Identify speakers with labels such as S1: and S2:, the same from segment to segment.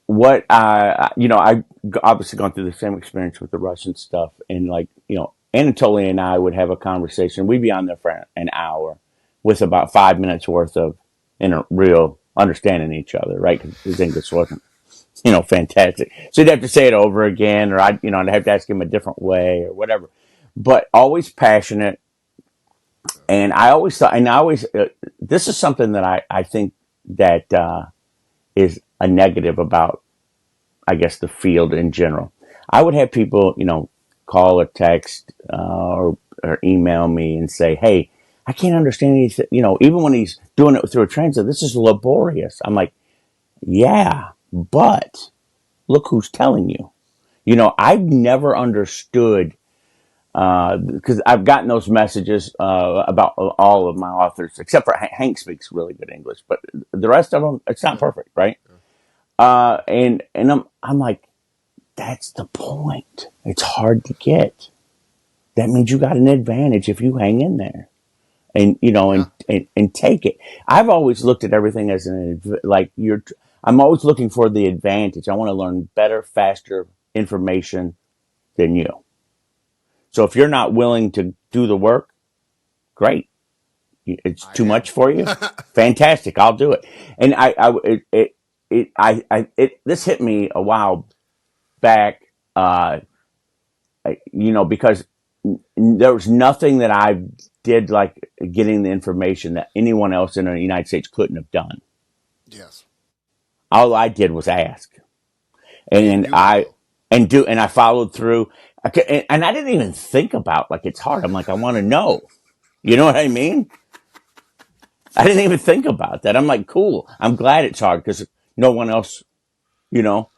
S1: what I obviously gone through the same experience with the Russian stuff, and like Anatoly and I would have a conversation. We'd be on there for an hour with about 5 minutes worth of real understanding each other, right? Because his English wasn't fantastic, so he'd have to say it over again, or I'd have to ask him a different way or whatever. But always passionate, and I always thought, and I always this is something that I think that is a negative about, I guess, the field in general. I would have people, call or text or email me and say, "Hey, I can't understand anything." Even when he's doing it through a translator, this is laborious. I'm like, "Yeah, but look who's telling you." I've never understood because I've gotten those messages about all of my authors, except for Hank speaks really good English, but the rest of them, it's not
S2: Yeah.
S1: perfect, right? And I'm like, that's the point. It's hard to get. That means you got an advantage if you hang in there and
S2: Yeah.
S1: and take it. I've always looked at everything as I'm always looking for the advantage. I want to learn better, faster information than you. So if you're not willing to do the work, great. It's
S2: I
S1: too much
S2: am.
S1: for you. Fantastic. I'll do it. And this hit me a while back, because there was nothing that I did like getting the information that anyone else in the United States couldn't have done.
S2: Yes.
S1: All I did was ask,
S2: And
S1: and
S2: do it
S1: I
S2: well.
S1: and I followed through. And I didn't even think about like it's hard. I'm like, I want to know. You know what I mean? I didn't even think about that. I'm like, cool. I'm glad it's hard because no one else, you know,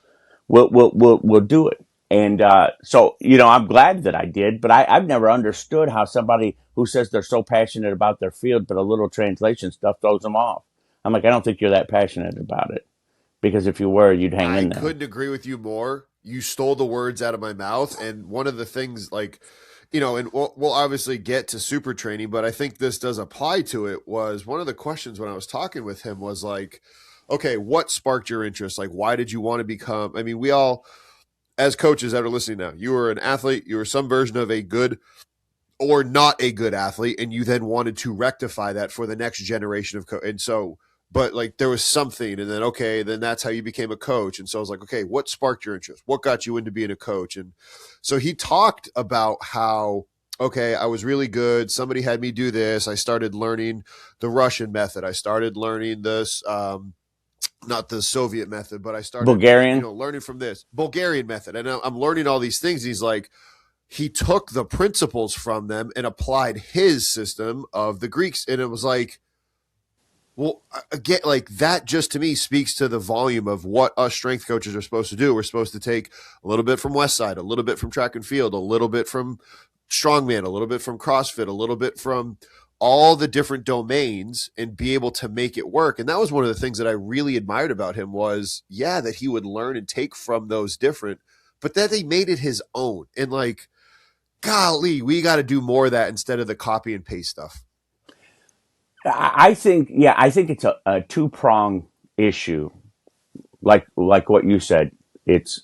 S1: will do it. And so, I'm glad that I did, but I've never understood how somebody who says they're so passionate about their field, but a little translation stuff throws them off. I'm like, I don't think you're that passionate about it, because if you were, you'd hang
S2: I
S1: in there.
S2: couldn't agree with you more. You stole the words out of my mouth. And one of the things, like, and we'll obviously get to super training, but I think this does apply to it. Was one of the questions when I was talking with him was like, okay, what sparked your interest? Like, why did you want to become? I mean, we all, as coaches that are listening now, you were an athlete, you were some version of a good or not a good athlete, and you then wanted to rectify that for the next generation of and so, but like there was something, and then okay, then that's how you became a coach. And so I was like, okay, what sparked your interest? What got you into being a coach? And so he talked about how, okay, I was really good, somebody had me do this, I started learning the Russian method, I started learning this not the Soviet method, but I started
S1: Bulgarian.
S2: learning from this Bulgarian method, and I'm learning all these things. He's like, he took the principles from them and applied his system of the Greeks. And it was like, well, again, like that just to me speaks to the volume of what us strength coaches are supposed to do. We're supposed to take a little bit from West Side, a little bit from track and field, a little bit from strongman, a little bit from CrossFit, a little bit from all the different domains and be able to make it work. And that was one of the things that I really admired about him was, yeah, that he would learn and take from those different, but that he made it his own. And like, golly, we got to do more of that instead of the copy and paste stuff.
S1: I think, yeah, I think it's a two prong issue. Like what you said, it's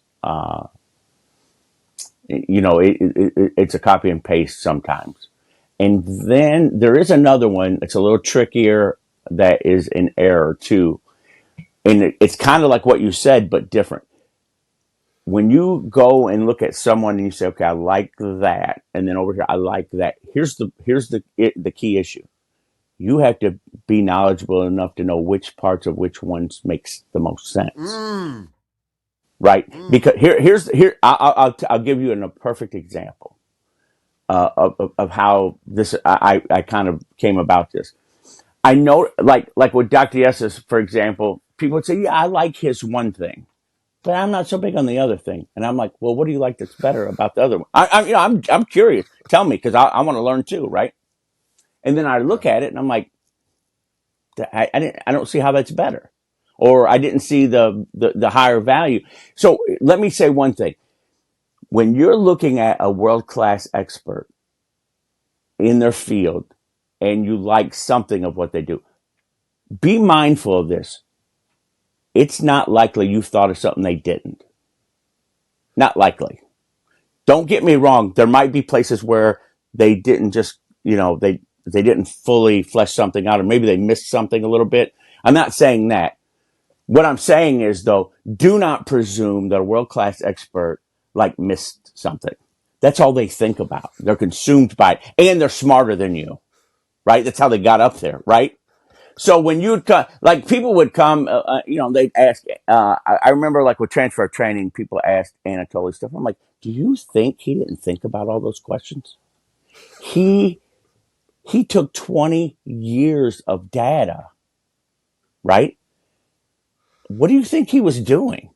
S1: it's a copy and paste sometimes. And then there is another one. It's a little trickier. That is an error too, and it's kind of like what you said, but different. When you go and look at someone and you say, "Okay, I like that," and then over here, I like that. Here's the key issue. You have to be knowledgeable enough to know which parts of which ones makes the most sense,
S2: Mm,
S1: right?
S2: mm.
S1: Because I'll give you a perfect example of how this I kind of came about this. I know, like with Dr. S's, for example, people would say, "Yeah, I like his one thing, but I'm not so big on the other thing." And I'm like, "Well, what do you like that's better about the other one?" I'm curious. Tell me, because I want to learn too, right? And then I
S2: Yeah.
S1: look at it and I'm like, I don't see how that's better, or I didn't see the higher value. So let me say one thing: when you're looking at a world class expert in their field, and you like something of what they do, be mindful of this. it's not likely you've thought of something they didn't. Not likely. Don't get me wrong. There might be places where they didn't just, they didn't fully flesh something out, or maybe they missed something a little bit. I'm not saying that. What I'm saying is, though, do not presume that a world-class expert like missed something. That's all they think about. They're consumed by it, and they're smarter than you, right? That's how they got up there, right? So when you'd come, like people would come, they'd ask. I remember, like with transfer training, people asked Anatoly stuff. I'm like, do you think he didn't think about all those questions? He took 20 years of data, right? What do you think he was doing?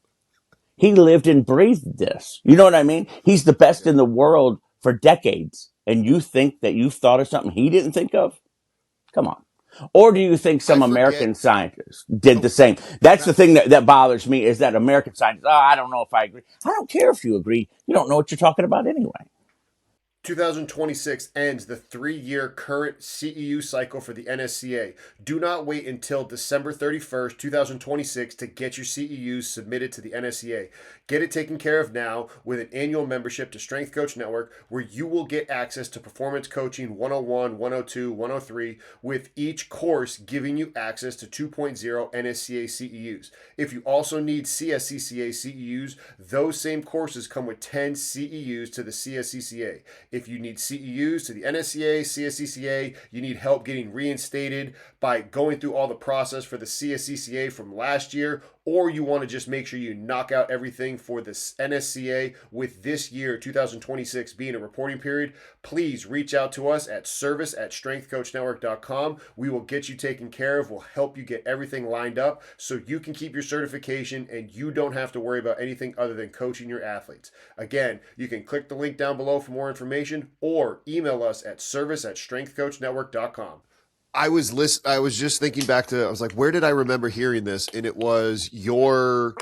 S1: He lived and breathed this. You know what I mean? He's the best in the world for decades. And you think that you've thought of something he didn't think of? Come on. Or do you think
S2: I
S1: some
S2: forget.
S1: American scientists did the same? That's the thing that bothers me, is that American scientists, I don't know if I agree. I don't care if you agree. You don't know what you're talking about anyway.
S2: 2026 ends the 3-year current CEU cycle for the NSCA. Do not wait until December 31st, 2026 to get your CEUs submitted to the NSCA. Get it taken care of now with an annual membership to Strength Coach Network, where you will get access to Performance Coaching 101, 102, 103, with each course giving you access to 2.0 NSCA CEUs. If you also need CSCCA CEUs, those same courses come with 10 CEUs to the CSCCA. If you need CEUs to the NSCA, CSCCA, you need help getting reinstated by going through all the process for the CSCCA from last year, or you want to just make sure you knock out everything for the NSCA with this year, 2026, being a reporting period, please reach out to us at service@strengthcoachnetwork.com. We will get you taken care of. We'll help you get everything lined up so you can keep your certification and you don't have to worry about anything other than coaching your athletes. Again, you can click the link down below for more information or email us at service@strengthcoachnetwork.com. I was just thinking back to, I was like, where did I remember hearing this? And it was your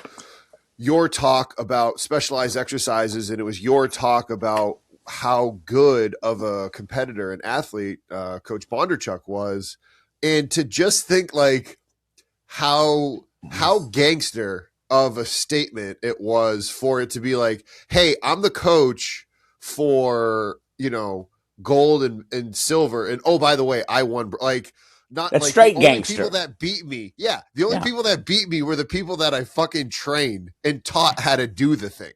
S2: talk about specialized exercises, and it was your talk about how good of a competitor and athlete Coach Bondarchuk was, and to just think like how gangster of a statement it was for it to be like, hey, I'm the coach for, gold and silver, and oh, by the way, I won. Like, not
S1: That's
S2: like the
S1: straight
S2: only
S1: gangster.
S2: people that beat me. Yeah, the only people that beat me were the people that I fucking trained and taught how to do the thing.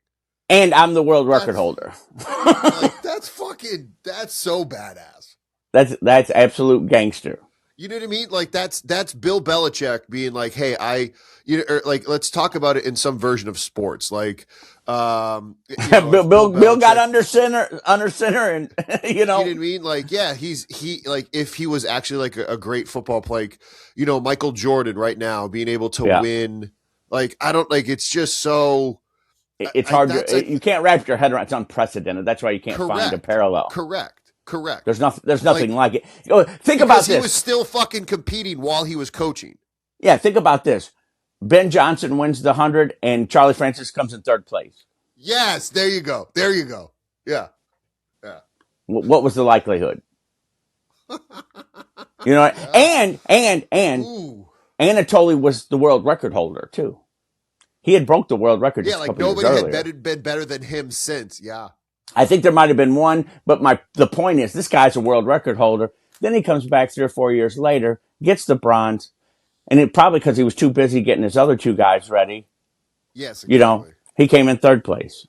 S1: And I'm the world record holder.
S2: Like, that's so badass.
S1: That's absolute gangster.
S2: You know what I mean? Like, that's Bill Belichick being like, hey, let's talk about it in some version of sports. Like,
S1: Bill got under center, and
S2: you know what I mean? Like, yeah, if he was actually like a great football player, Michael Jordan right now being able to win, like, I don't like, it's just so.
S1: It's hard. You can't wrap your head around. It's unprecedented. That's why you can't find a parallel.
S2: Correct.
S1: There's nothing like it. Think about this.
S2: He was still fucking competing while he was coaching.
S1: Yeah, think about this. Ben Johnson wins the 100, and Charlie Francis comes in third place.
S2: Yes, there you go. Yeah.
S1: What was the likelihood? Yeah. And Anatoly was the world record holder too. He had broke the world record.
S2: Yeah, like nobody had been better than him since. Yeah.
S1: I think there might have been one, but the point is, this guy's a world record holder. Then he comes back 3 or 4 years later, gets the bronze, and it probably because he was too busy getting his other 2 guys ready.
S2: Yes, exactly.
S1: He came in third place.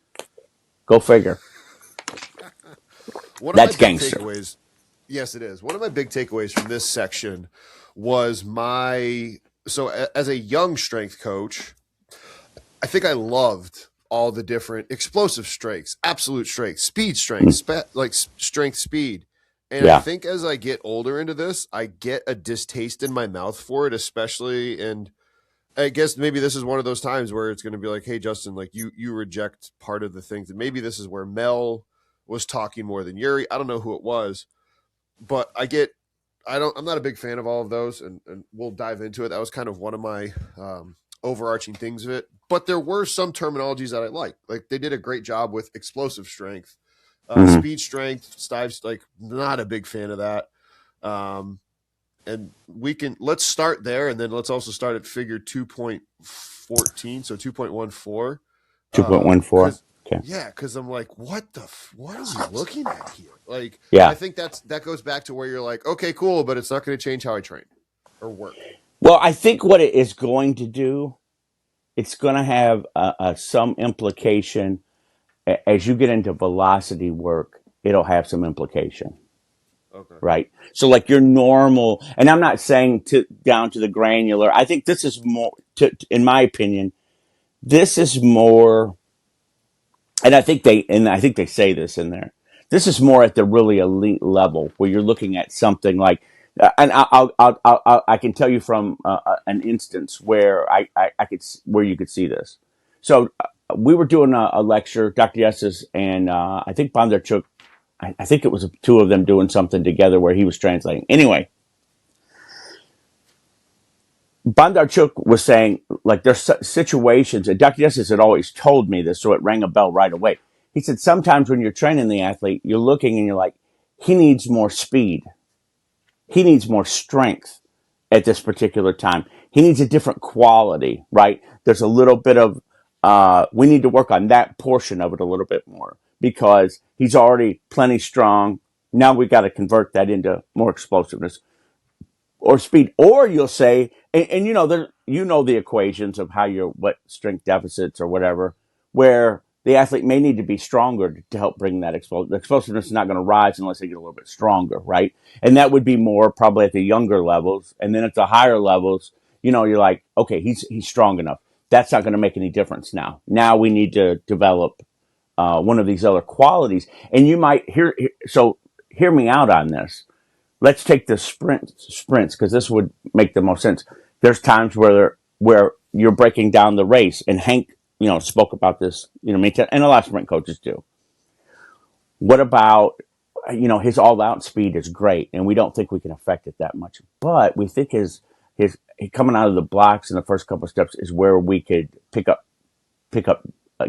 S1: Go figure. That's gangster.
S2: Yes, it is. One of my big takeaways from this section was as a young strength coach, I think I loved all the different explosive strengths, absolute strength, speed strength, like strength, speed. And I think as I get older into this, I get a distaste in my mouth for it, especially. And I guess maybe this is one of those times where it's going to be like, hey, Justin, like you reject part of the things. And maybe this is where Mel was talking more than Yuri. I don't know who it was, but I'm not a big fan of all of those. And we'll dive into it. That was kind of one of my overarching things of it. But there were some terminologies that I liked. Like, they did a great job with explosive strength, speed strength, Stives, like, not a big fan of that. And let's start there, and then let's also start at figure 2.14, so 2.14.
S1: 2.14.
S2: Because
S1: Okay.
S2: yeah, because I'm like, what are we looking at here? Like, I
S1: Yeah.
S2: think that goes back to where you're like, okay, cool, but it's not going to change how I train or work.
S1: Well, I think what it is going to do, it's going to have some implication as you get into velocity work. It'll have some implication,
S2: Okay.
S1: right? So like your normal, and I'm not saying down to the granular. I think this is more, in my opinion, this is more, and I think they say this in there. This is more at the really elite level where you're looking at something like, and I can tell you from an instance where I could where you could see this. So we were doing a lecture, Dr. Yes's and I think Bondarchuk. I think it was two of them doing something together where he was translating. Anyway, Bondarchuk was saying, like, there's situations, and Dr. Yessis had always told me this, so it rang a bell right away. He said, sometimes when you're training the athlete, you're looking and you're like, he needs more speed. He needs more strength at this particular time. He needs a different quality, right? There's a little bit of, we need to work on that portion of it a little bit more because he's already plenty strong. Now we got to convert that into more explosiveness or speed, or you'll say, and you know, the equations of how your what strength deficits or whatever, where the athlete may need to be stronger to help bring that the explosiveness is not going to rise unless they get a little bit stronger, right? And that would be more probably at the younger levels, and then at the higher levels, you know, you're like, okay, he's strong enough. That's not going to make any difference now. Now we need to develop one of these other qualities, and you might hear me out on this. Let's take the sprints because this would make the most sense. There's times where you're breaking down the race, and Hank, you know, spoke about this, you know, and a lot of sprint coaches do. What about, you know, his all out speed is great, and we don't think we can affect it that much, but we think his coming out of the blocks in the first couple of steps is where we could pick up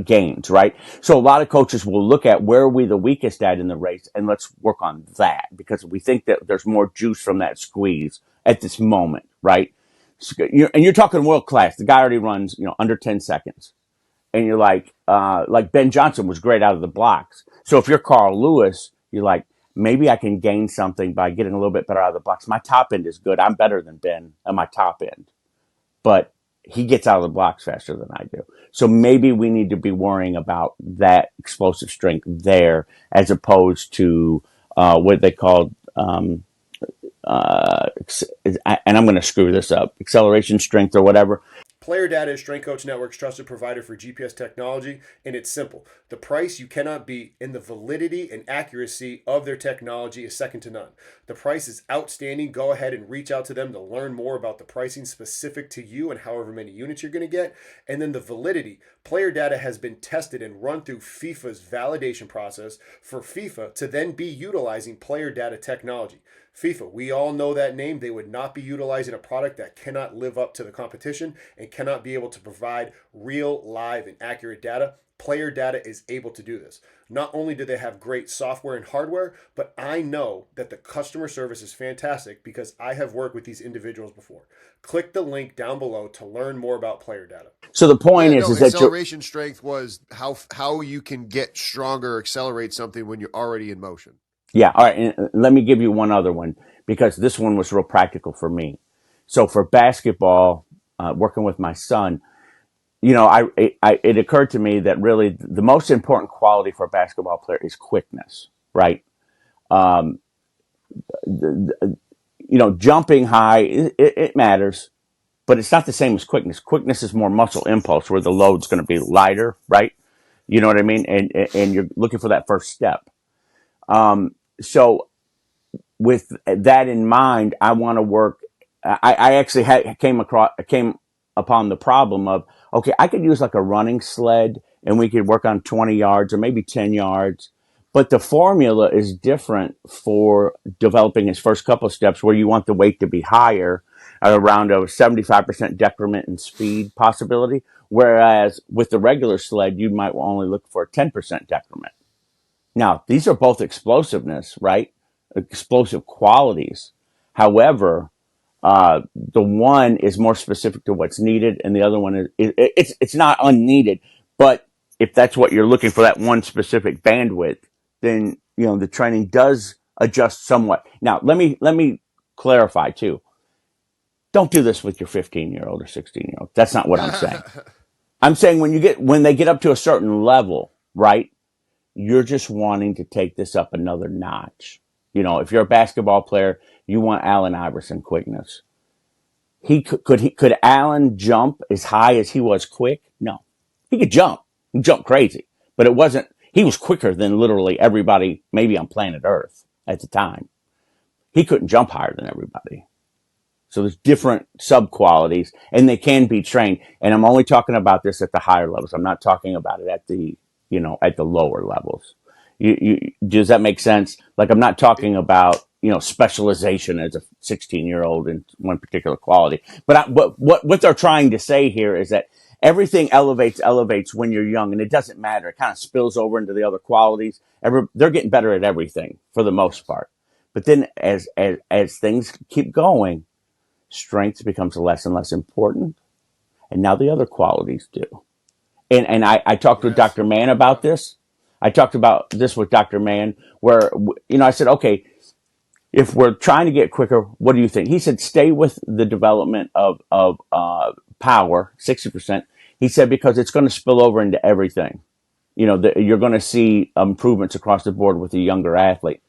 S1: gains, right? So a lot of coaches will look at where are we the weakest at in the race, and let's work on that because we think that there's more juice from that squeeze at this moment, right? So you're talking world class. The guy already runs, you know, under 10 seconds, and you're like Ben Johnson was great out of the blocks. So if you're Carl Lewis, you're like, maybe I can gain something by getting a little bit better out of the blocks. My top end is good. I'm better than Ben at my top end, but he gets out of the blocks faster than I do. So maybe we need to be worrying about that explosive strength there as opposed to what they call, and I'm going to screw this up, acceleration strength or whatever.
S3: Player Data is Strength Coach Network's trusted provider for GPS technology, and it's simple. The price you cannot beat, and the validity and accuracy of their technology is second to none. The price is outstanding. Go ahead and reach out to them to learn more about the pricing specific to you and however many units you're going to get. And then the validity. Player Data has been tested and run through FIFA's validation process for FIFA to then be utilizing Player Data technology. FIFA, we all know that name. They would not be utilizing a product that cannot live up to the competition and cannot be able to provide real, live, and accurate data. Player Data is able to do this. Not only do they have great software and hardware, but I know that the customer service is fantastic because I have worked with these individuals before. Click the link down below to learn more about Player Data.
S1: So the point
S2: Yeah,
S1: is
S2: no,
S1: that you're,
S2: acceleration strength was how you can get stronger, accelerate something when you're already in motion.
S1: yeah. All right. And let me give you one other one because this one was real practical for me. So for basketball, working with my son, you know, it occurred to me that really the most important quality for a basketball player is quickness, right? Um, you know, jumping high, it matters, but it's not the same as quickness. Quickness is more muscle impulse where the load's going to be lighter, right? You know what I mean? And you're looking for that first step. So with that in mind, I want to work. I actually came upon the problem of, okay, I could use like a running sled and we could work on 20 yards or maybe 10 yards. But the formula is different for developing his first couple of steps where you want the weight to be higher at around a 75% decrement in speed possibility. Whereas with the regular sled, you might only look for a 10% decrement. Now, these are both explosiveness, right? Explosive qualities. However, The one is more specific to what's needed, and the other one it's not unneeded. But if that's what you're looking for, that one specific bandwidth, then the training does adjust somewhat. Now, let me clarify too. Don't do this with your 15-year-old or 16-year-old. That's not what I'm saying. I'm saying when they get up to a certain level, right? You're just wanting to take this up another notch. If you're a basketball player, you want Allen Iverson quickness. Could Allen jump as high as he was quick? No. He could jump. He jumped crazy. But he was quicker than literally everybody maybe on planet Earth at the time. He couldn't jump higher than everybody. So there's different sub-qualities, and they can be trained. And I'm only talking about this at the higher levels. I'm not talking about it at the lower levels. Does that make sense? Like, I'm not talking about specialization as a 16-year-old in one particular quality. But what they're trying to say here is that everything elevates when you're young, and it doesn't matter. It kind of spills over into the other qualities. They're getting better at everything for the most part. But then as things keep going, strength becomes less and less important, and now the other qualities do. And I talked with Dr. Mann about this. I talked about this with Dr. Mann, where I said, okay, if we're trying to get quicker, what do you think? He said, stay with the development of power, 60%. He said, because it's going to spill over into everything. You're going to see improvements across the board with a younger athlete.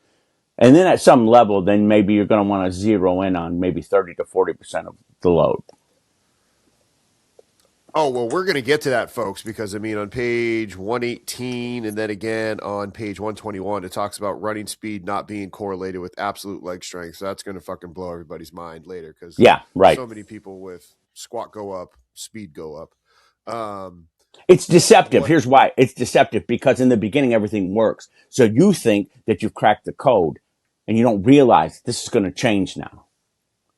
S1: And then at some level, then maybe you're going to want to zero in on maybe 30 to 40% of the load.
S2: Oh, well, we're going to get to that, folks, because, on page 118 and then again on page 121, it talks about running speed not being correlated with absolute leg strength. So that's going to fucking blow everybody's mind later because so many people with squat go up, speed go up.
S1: It's deceptive. Here's why. It's deceptive because in the beginning, everything works. So you think that you've cracked the code and you don't realize this is going to change now.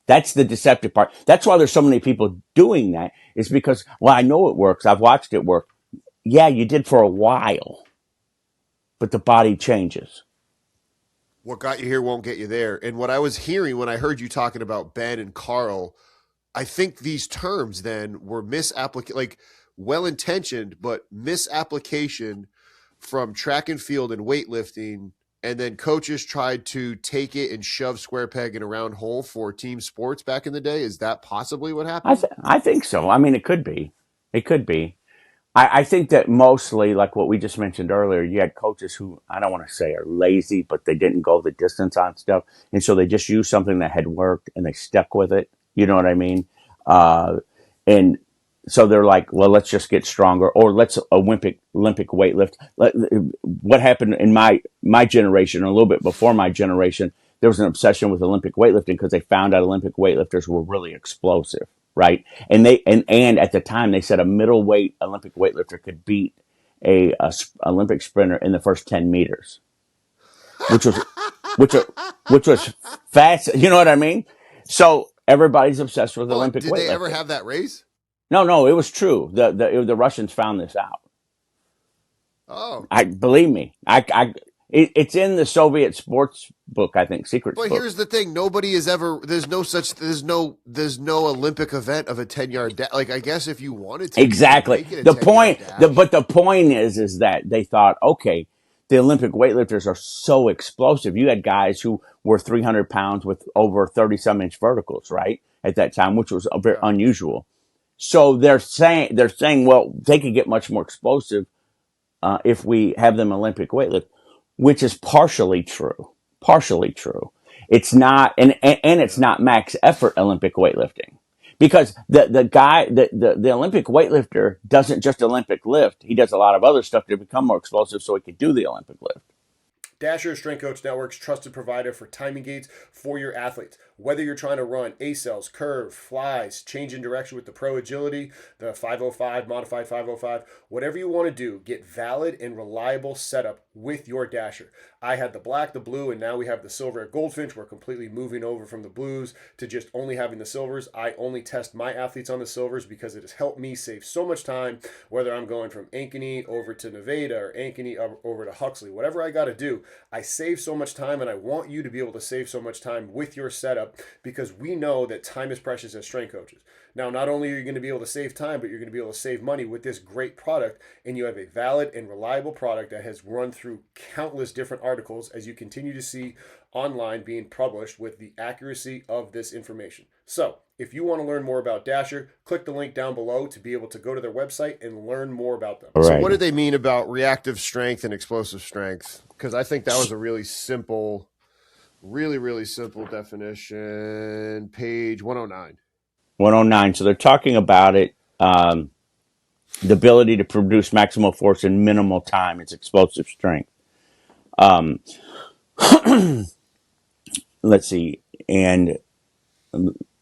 S1: That's the deceptive part. That's why there's so many people doing that. It's because, well, I know it works. I've watched it work. Yeah, you did for a while, but the body changes.
S2: What got you here won't get you there. And what I was hearing when I heard you talking about Ben and Carl, I think these terms then were misapplication, like well-intentioned, but misapplication from track and field and weightlifting. And then coaches tried to take it and shove square peg in a round hole for team sports back in the day. Is that possibly what happened?
S1: I think so. It could be. It could be. I think that mostly, like what we just mentioned earlier, you had coaches who, I don't want to say are lazy, but they didn't go the distance on stuff. And so they just used something that had worked and they stuck with it. You know what I mean? And so they're like, well, let's just get stronger, or let's Olympic weightlift. What happened in my generation, or a little bit before my generation, there was an obsession with Olympic weightlifting because they found out Olympic weightlifters were really explosive, right? And at the time they said a middleweight Olympic weightlifter could beat a Olympic sprinter in the first 10 meters, which was fast. You know what I mean? So everybody's obsessed with Olympic weightlifting.
S2: Did they ever have that race?
S1: No, it was true. The Russians found this out.
S2: Oh,
S1: believe me. It's in the Soviet sports book, I think, secret book.
S2: But here's the thing: nobody has ever. There's no Olympic event of a 10-yard dash. Like, I guess if you wanted to,
S1: exactly. The point is that they thought, okay, the Olympic weightlifters are so explosive. You had guys who were 300 pounds with over 30-some inch verticals, right, at that time, which was very unusual. So they're saying, well, they could get much more explosive if we have them Olympic weightlift, which is partially true. It's not, and it's not max effort Olympic weightlifting, because the Olympic weightlifter doesn't just Olympic lift. He does a lot of other stuff to become more explosive so he can do the Olympic lift.
S3: Dasher Strength Coach Network's trusted provider for timing gates for your athletes. Whether you're trying to run A-cells, curve, flies, change in direction with the Pro Agility, the 505, modified 505, whatever you want to do, get valid and reliable setup with your Dasher. I had the black, the blue, and now we have the silver at Goldfinch. We're completely moving over from the blues to just only having the silvers. I only test my athletes on the silvers because it has helped me save so much time, whether I'm going from Ankeny over to Nevada or Ankeny over to Huxley, whatever I got to do. I save so much time, and I want you to be able to save so much time with your setup up because we know that time is precious as strength coaches. Now, not only are you going to be able to save time, but you're going to be able to save money with this great product, and you have a valid and reliable product that has run through countless different articles, as you continue to see online being published with the accuracy of this information. So, if you want to learn more about Dasher, click the link down below to be able to go to their website and learn more about them.
S2: So what do they mean about reactive strength and explosive strength? Because I think that was a really simple, really simple definition. Page 109.
S1: 109. So they're talking about it, the ability to produce maximal force in minimal time. It's explosive strength. Let's see. And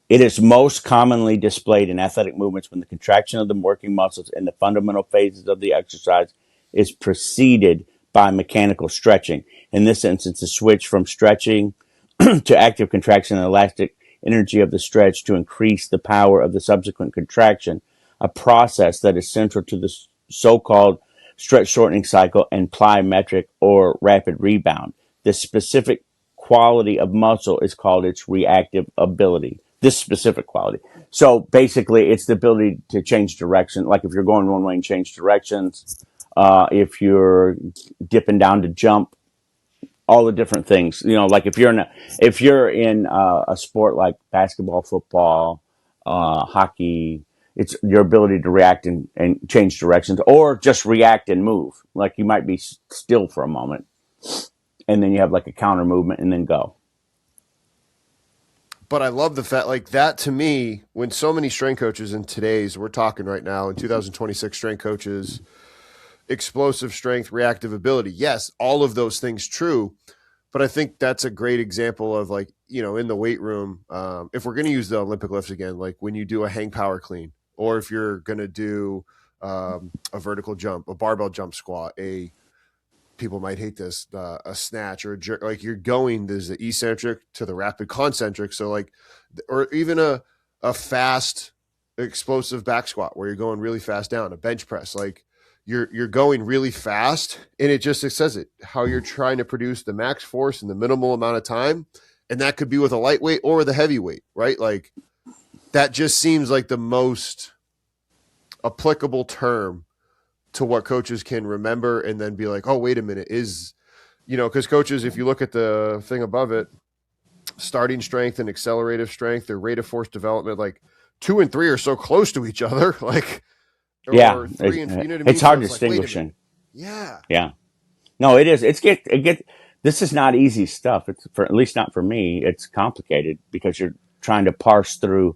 S1: it is most commonly displayed in athletic movements when the contraction of the working muscles in the fundamental phases of the exercise is preceded by mechanical stretching. In this instance, the switch from stretching to active contraction and elastic energy of the stretch to increase the power of the subsequent contraction, a process that is central to the so-called stretch shortening cycle and plyometric or rapid rebound. The specific quality of muscle is called its reactive ability. This specific quality. So basically, it's the ability to change direction. Like if you're going one way and change directions, if you're dipping down to jump, all the different things. You know, like if you're in a sport like basketball, football, hockey, it's your ability to react and change directions, or just react and move. Like you might be still for a moment, and then you have like a counter movement, and then go.
S2: But I love the fact, like that to me, when so many strength coaches in today's, we're talking right now in 2026 strength coaches, explosive strength, reactive ability. Yes, all of those things true. But I think that's a great example of like, you know, in the weight room, if we're going to use the Olympic lifts again, like when you do a hang power clean, or if you're going to do a vertical jump, a barbell jump squat, people might hate this, a snatch or a jerk, like you're going, there's the eccentric to the rapid concentric. So like, or even a fast explosive back squat where you're going really fast down, a bench press, like you're going really fast, and it says it, how you're trying to produce the max force in the minimal amount of time. And that could be with a lightweight or with a heavyweight, right? Like that just seems like the most applicable term to what coaches can remember, and then be like, oh, wait a minute, because coaches, if you look at the thing above it, starting strength and accelerative strength, their rate of force development, like 2 and 3 are so close to each other. Like,
S1: yeah,
S2: 3 and, you know what I mean?
S1: It's hard
S2: so
S1: distinguishing.
S2: Like, yeah.
S1: Yeah. No, it is. This is not easy stuff. It's for, at least not for me. It's complicated because you're trying to parse through,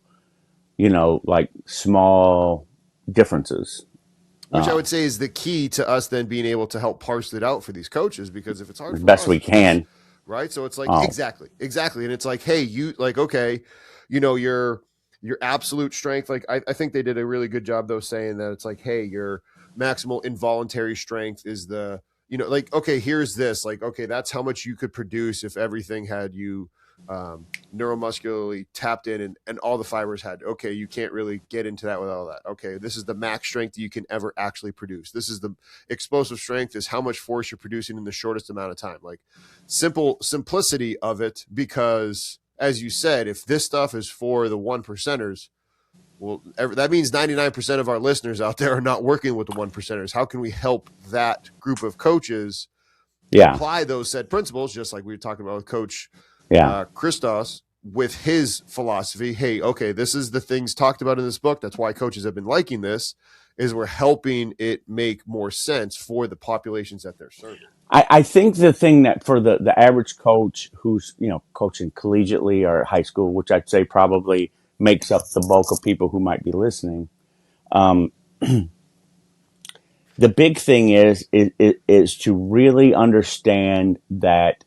S1: like small differences.
S2: Which I would say is the key to us then being able to help parse it out for these coaches, because if it's hard
S1: as
S2: for
S1: best
S2: us,
S1: we can,
S2: right? So it's like, exactly. And it's like, hey, you like, okay, your absolute strength. Like I think they did a really good job though, saying that it's like, hey, your maximal involuntary strength is the, like, okay, here's this, like, okay, that's how much you could produce if everything had you neuromuscularly tapped in and all the fibers had. Okay, you can't really get into that with all that. Okay, this is the max strength you can ever actually produce. This is the explosive strength, is how much force you're producing in the shortest amount of time. Like simplicity of it, because as you said, if this stuff is for the 1%ers, well, that means 99% of our listeners out there are not working with the 1%ers. How can we help that group of coaches apply those said principles, just like we were talking about with Coach Christos, with his philosophy? Hey, okay, this is the things talked about in this book. That's why coaches have been liking this, is we're helping it make more sense for the populations that they're serving.
S1: I think the thing that for the average coach who's, coaching collegiately or high school, which I'd say probably makes up the bulk of people who might be listening, the big thing is to really understand that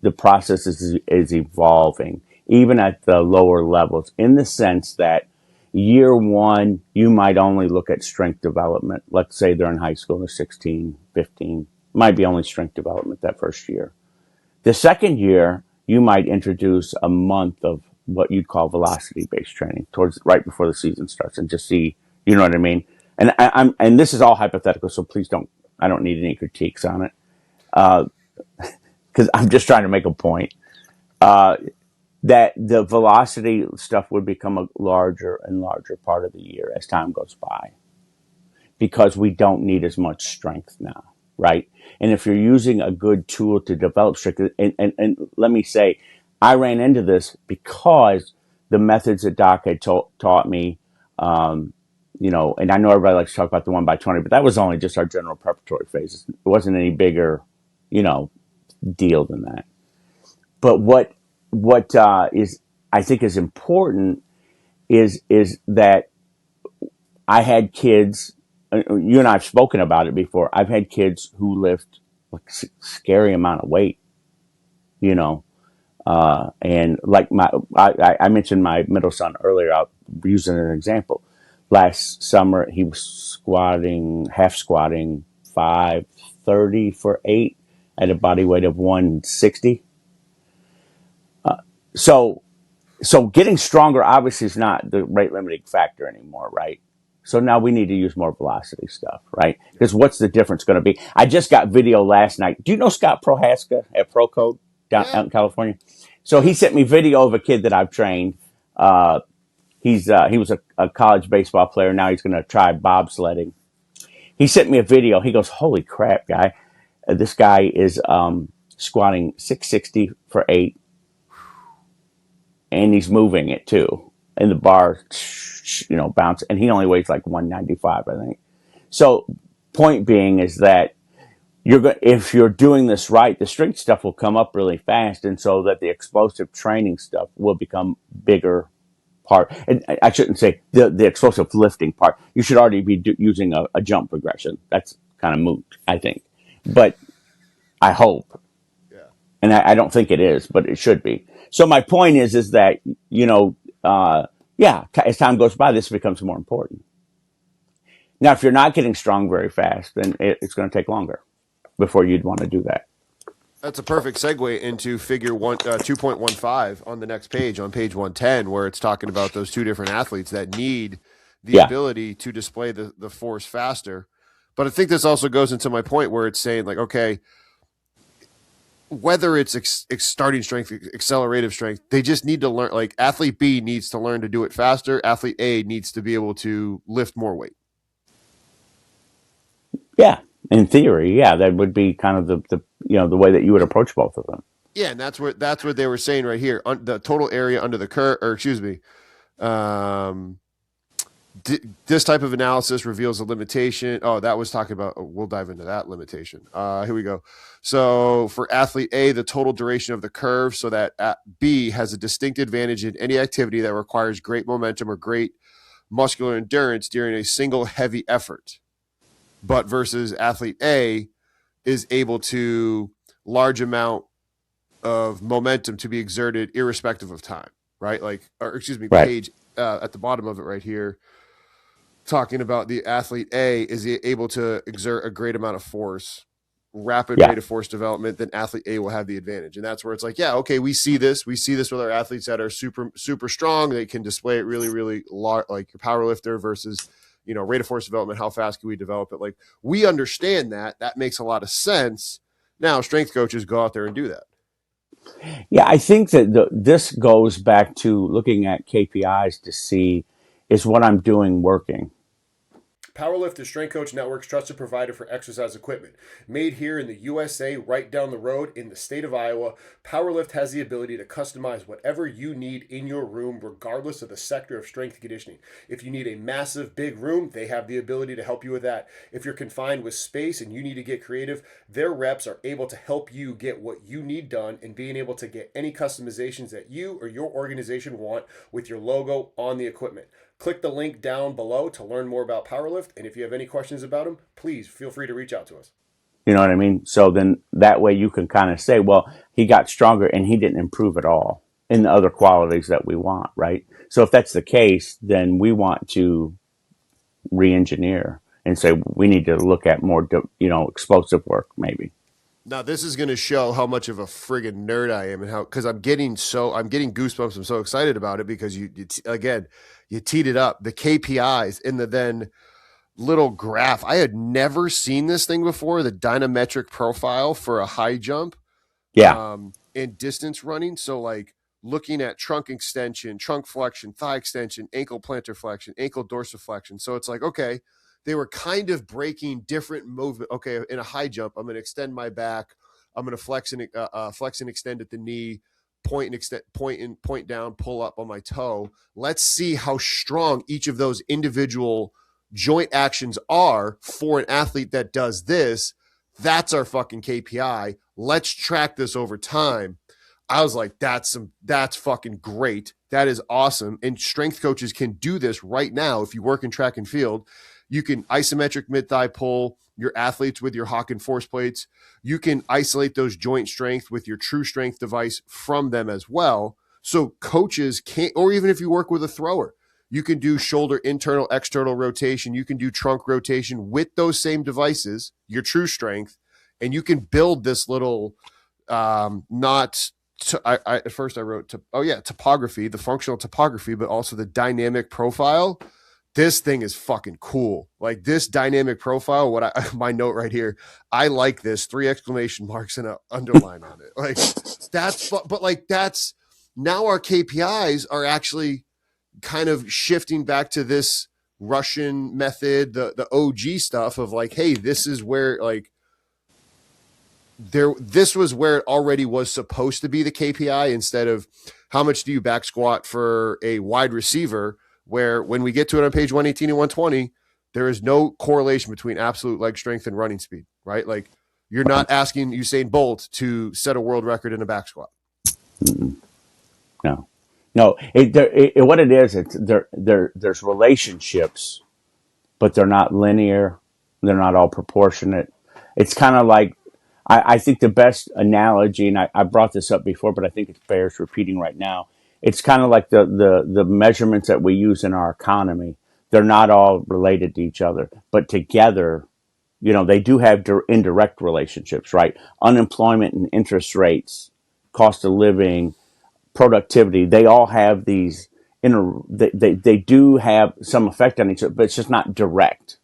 S1: the process is evolving, even at the lower levels, in the sense that year one, you might only look at strength development. Let's say they're in high school, they're 16, 15, might be only strength development that first year. The second year, you might introduce a month of what you'd call velocity-based training towards right before the season starts, and just see, you know what I mean? And and this is all hypothetical, so please I don't need any critiques on it. Because I'm just trying to make a point. that the velocity stuff would become a larger and larger part of the year as time goes by, because we don't need as much strength now, right? And if you're using a good tool to develop strength, and let me say, I ran into this because the methods that Doc had taught me, and I know everybody likes to talk about the 1x20, but that was only just our general preparatory phases. It wasn't any bigger, deal than that. But what is, I think, is important is that I had kids. You and I have spoken about it before. I've had kids who lift like scary amount of weight, and like I mentioned my middle son earlier. I'll use it as an example. Last summer, he was half squatting 530 for 8 at a body weight of 160. So getting stronger obviously is not the rate limiting factor anymore, right? So now we need to use more velocity stuff, right? Because what's the difference going to be? I just got video last night. Do you know Scott Prohaska at ProCode out in California? So he sent me video of a kid that I've trained. He was a college baseball player. Now he's going to try bobsledding. He sent me a video. He goes, "Holy crap, guy! This guy is squatting 660 for 8, and he's moving it too. And the bar, bounce. And he only weighs like 195, I think. So, point being is that if you're doing this right, the strength stuff will come up really fast, and so that the explosive training stuff will become bigger part. And I shouldn't say the explosive lifting part. You should already be using a jump progression. That's kind of moot, I think. But I hope. Yeah. And I don't think it is, but it should be. So my point is that, as time goes by, this becomes more important. Now, if you're not getting strong very fast, then it's going to take longer before you'd want to do that.
S2: That's a perfect segue into figure 2.15 on the next page, on page 110, where it's talking about those two different athletes that need the ability to display the force faster. But I think this also goes into my point where it's saying, like, okay, whether it's starting strength, accelerative strength, they just need to learn. Like, athlete B needs to learn to do it faster. Athlete A needs to be able to lift more weight.
S1: Yeah, in theory, that would be kind of the way that you would approach both of them.
S2: Yeah, and that's what they were saying right here. The total area under the curve, or excuse me, this type of analysis reveals a limitation. Oh, that was talking about. We'll dive into that limitation. Here we go. So for athlete A, the total duration of the curve, so that B has a distinct advantage in any activity that requires great momentum or great muscular endurance during a single heavy effort. But versus athlete A is able to large amount of momentum to be exerted irrespective of time, right? Page at the bottom of it right here, talking about the athlete A is able to exert a great amount of force, rapid rate of force development, then athlete A will have the advantage. And that's where it's like, okay, we see this with our athletes that are super, super strong. They can display it really, really large, like your power lifter versus, rate of force development. How fast can we develop it? Like, we understand that makes a lot of sense. Now strength coaches go out there and do that.
S1: Yeah, I think that this goes back to looking at KPIs to see, is what I'm doing working?
S3: Powerlift is Strength Coach Network's trusted provider for exercise equipment. Made here in the USA, right down the road in the state of Iowa, Powerlift has the ability to customize whatever you need in your room, regardless of the sector of strength conditioning. If you need a massive, big room, they have the ability to help you with that. If you're confined with space and you need to get creative, their reps are able to help you get what you need done and being able to get any customizations that you or your organization want with your logo on the equipment. Click the link down below to learn more about Powerlift, and if you have any questions about them, please feel free to reach out to us.
S1: You know what I mean? So then that way you can kind of say, well, he got stronger and he didn't improve at all in the other qualities that we want, right? So if that's the case, then we want to re-engineer and say we need to look at more, explosive work maybe.
S2: Now this is going to show how much of a friggin' nerd I am, and because I'm getting goosebumps. I'm so excited about it because you teed it up, the KPIs in the then little graph. I had never seen this thing before, the dynametric profile for a high jump. In distance running. So like, looking at trunk extension, trunk flexion, thigh extension, ankle plantar flexion, ankle dorsiflexion. So it's like, okay, they were kind of breaking different movement. Okay, in a high jump, I'm going to extend my back. I'm going to flex and extend at the knee, point and extend, point down, pull up on my toe. Let's see how strong each of those individual joint actions are for an athlete that does this. That's our fucking KPI. Let's track this over time. I was like, that's fucking great. That is awesome. And strength coaches can do this right now. If you work in track and field, you can isometric mid-thigh pull your athletes with your Hawkin force plates. You can isolate those joint strength with your true strength device from them as well. So coaches can't, or even if you work with a thrower, you can do shoulder internal, external rotation. You can do trunk rotation with those same devices, your true strength, and you can build this little, at first I wrote, topography, the functional topography, but also the dynamic profile. This thing is fucking cool. Like this dynamic profile, my note right here, I like this, 3 exclamation marks and an underline on it. Like that's now our KPIs are actually kind of shifting back to this Russian method, the OG stuff of like, hey, this is where like this was where it already was supposed to be the KPI instead of how much do you back squat for a wide receiver, where when we get to it on page 118 and 120, there is no correlation between absolute leg strength and running speed, right? Like you're not asking Usain Bolt to set a world record in a back squat.
S1: No. What it is, there's relationships, but they're not linear. They're not all proportionate. It's kind of like, I think the best analogy, and I brought this up before, but I think it bears repeating right now. It's kind of like the measurements that we use in our economy. They're not all related to each other, but together, they do have indirect relationships, right? Unemployment and interest rates, cost of living, productivity, they all have these they do have some effect on each other, but it's just not direct.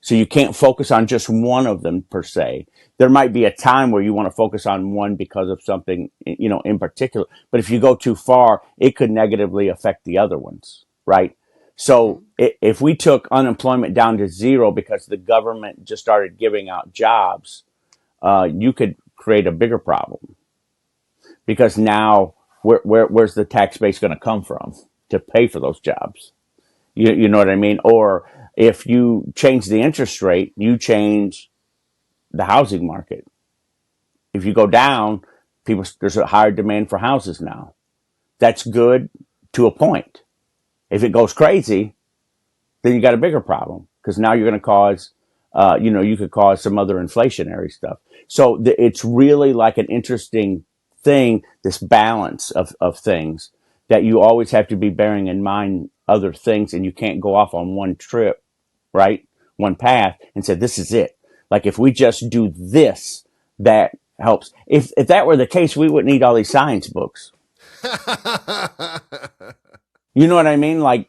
S1: So you can't focus on just one of them per se. There might be a time where you want to focus on one because of something, in particular. But if you go too far, it could negatively affect the other ones, right? So if we took unemployment down to 0 because the government just started giving out jobs, you could create a bigger problem. Because now, where's the tax base going to come from to pay for those jobs? You know what I mean? Or if you change the interest rate, you change the housing market. If you go down, there's a higher demand for houses now. That's good to a point. If it goes crazy, then you got a bigger problem because now you're going to cause, you could cause some other inflationary stuff. So it's really like an interesting thing, this balance of things that you always have to be bearing in mind other things, and you can't go off on one trip, right? One path and say, this is it. Like if we just do this, that helps. If that were the case, we wouldn't need all these science books. You know what I mean? Like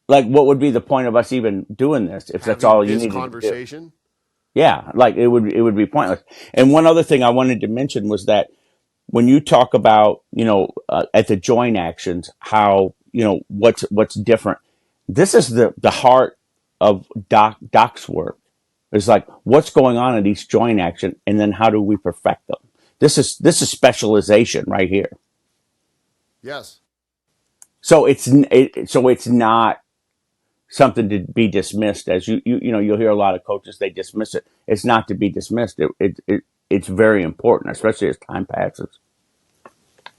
S1: what would be the point of us even doing this if that's all you need to do? Yeah, like it would be pointless. And one other thing I wanted to mention was that when you talk about, at the joint actions, how, what's different. This is the heart of Doc's work. It's like, what's going on in each joint action, and then how do we perfect them? This is specialization right here.
S2: Yes.
S1: So it's not something to be dismissed as you'll hear a lot of coaches, they dismiss it. It's not to be dismissed. It's very important, especially as time passes.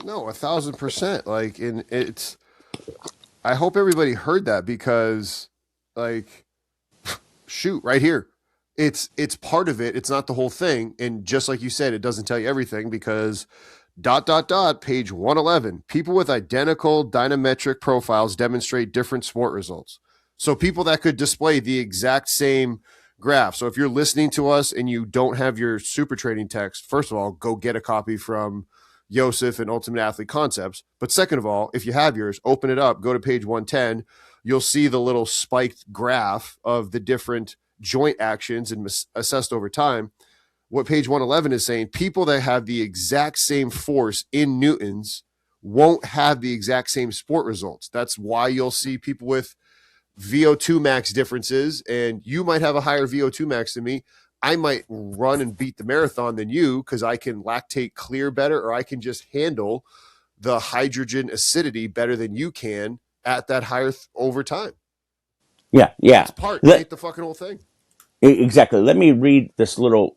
S2: No, 1,000%. Like, I hope everybody heard that because, like, shoot, right here, it's part of it. It's not the whole thing. And just like you said, it doesn't tell you everything because ... page 111, people with identical dynametric profiles demonstrate different sport results. So people that could display the exact same graph. So if you're listening to us and you don't have your Supertraining text, first of all, go get a copy from Yosef and Ultimate Athlete Concepts. But second of all, if you have yours, open it up, go to page 110. You'll see the little spiked graph of the different joint actions and assessed over time. What page 111 is saying, people that have the exact same force in newtons won't have the exact same sport results. That's why you'll see people with VO2 max differences, and you might have a higher VO2 max than me. I might run and beat the marathon than you because I can lactate clear better, or I can just handle the hydrogen acidity better than you can at that higher over time.
S1: Yeah.
S2: It's part, it ain't the fucking whole thing.
S1: Exactly. Let me read this little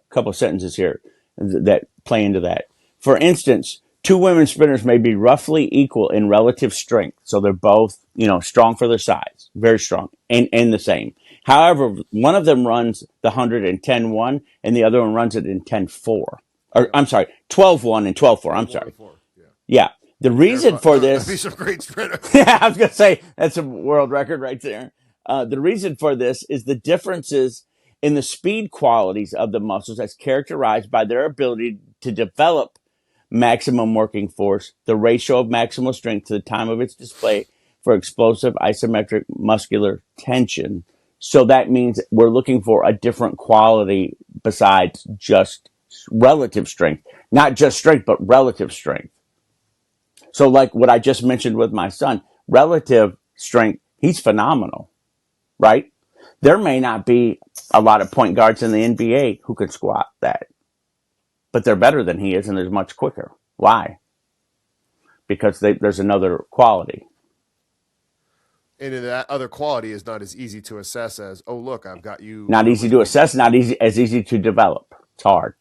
S1: couple of sentences here that play into that. For instance, two women sprinters may be roughly equal in relative strength. So they're both, strong for their size, very strong, and the same. However, one of them runs the 100 in 10-1 and the other one runs it in 10-4. Or I'm sorry, 12-1 and 12-4. I'm sorry. Yeah. The reason for this...
S2: That'd be some great sprinter.
S1: Yeah, I was going to say, that's a world record right there. The reason for this is the differences in the speed qualities of the muscles as characterized by their ability to develop maximum working force, the ratio of maximal strength to the time of its display for explosive isometric muscular tension. So that means we're looking for a different quality besides just relative strength. Not just strength, but relative strength. So like what I just mentioned with my son, relative strength, he's phenomenal, right? There may not be a lot of point guards in the NBA who can squat that, but they're better than he is and they're much quicker. Why? Because there's another quality.
S2: And that other quality is not as easy to assess as, oh, look, I've got you.
S1: Not easy to assess, not as easy to develop. It's hard.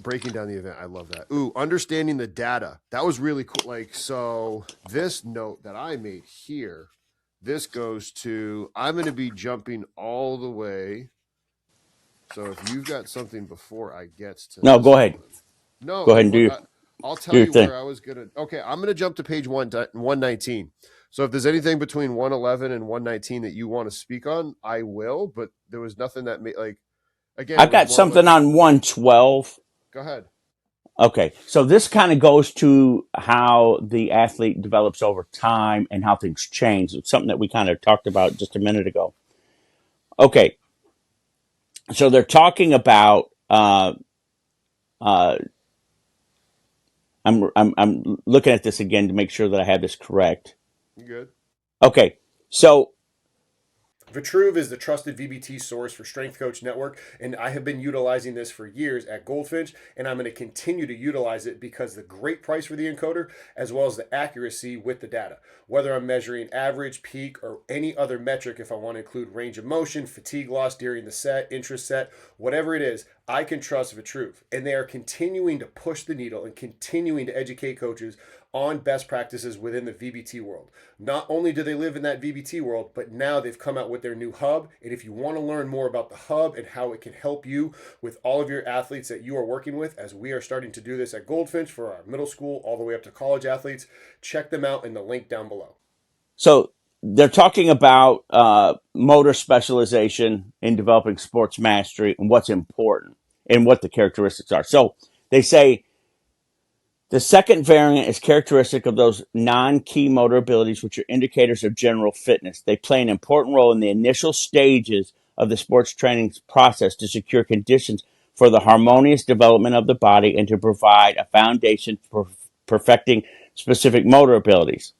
S2: Breaking down the event. I love that. Ooh, understanding the data. That was really cool. Like, so this note that I made here, this goes to, I'm going to be jumping all the way. So if you've got something before I get to
S1: No, go ahead.
S2: No,
S1: go ahead and do
S2: I'll tell you where I was going to. Okay, I'm going to jump to page 119. So if there's anything between 111 and 119 that you want to speak on, I will. But there was nothing that made, like, again,
S1: I've got something on 112.
S2: Go ahead.
S1: Okay, so this kind of goes to how the athlete develops over time and how things change. It's something that we kind of talked about just a minute ago. Okay, so they're talking about. I'm looking at this again to make sure that I have this correct.
S2: You good?
S1: Okay, so
S3: Vitruve is the trusted VBT source for Strength Coach Network, and I have been utilizing this for years at Goldfinch, and I'm going to continue to utilize it because the great price for the encoder, as well as the accuracy with the data. Whether I'm measuring average, peak, or any other metric, if I want to include range of motion, fatigue loss during the set, intra-set, whatever it is, I can trust Vitruve. And they are continuing to push the needle and continuing to educate coaches on best practices within the VBT world. Not only do they live in that VBT world, but now they've come out with their new hub. And if you want to learn more about the hub and how it can help you with all of your athletes that you are working with, as we are starting to do this at Goldfinch for our middle school all the way up to college athletes, check them out in the link down below.
S1: So they're talking about motor specialization in developing sports mastery and what's important and what the characteristics are. So they say the second variant is characteristic of those non-key motor abilities, which are indicators of general fitness. They play an important role in the initial stages of the sports training process to secure conditions for the harmonious development of the body and to provide a foundation for perfecting specific motor abilities.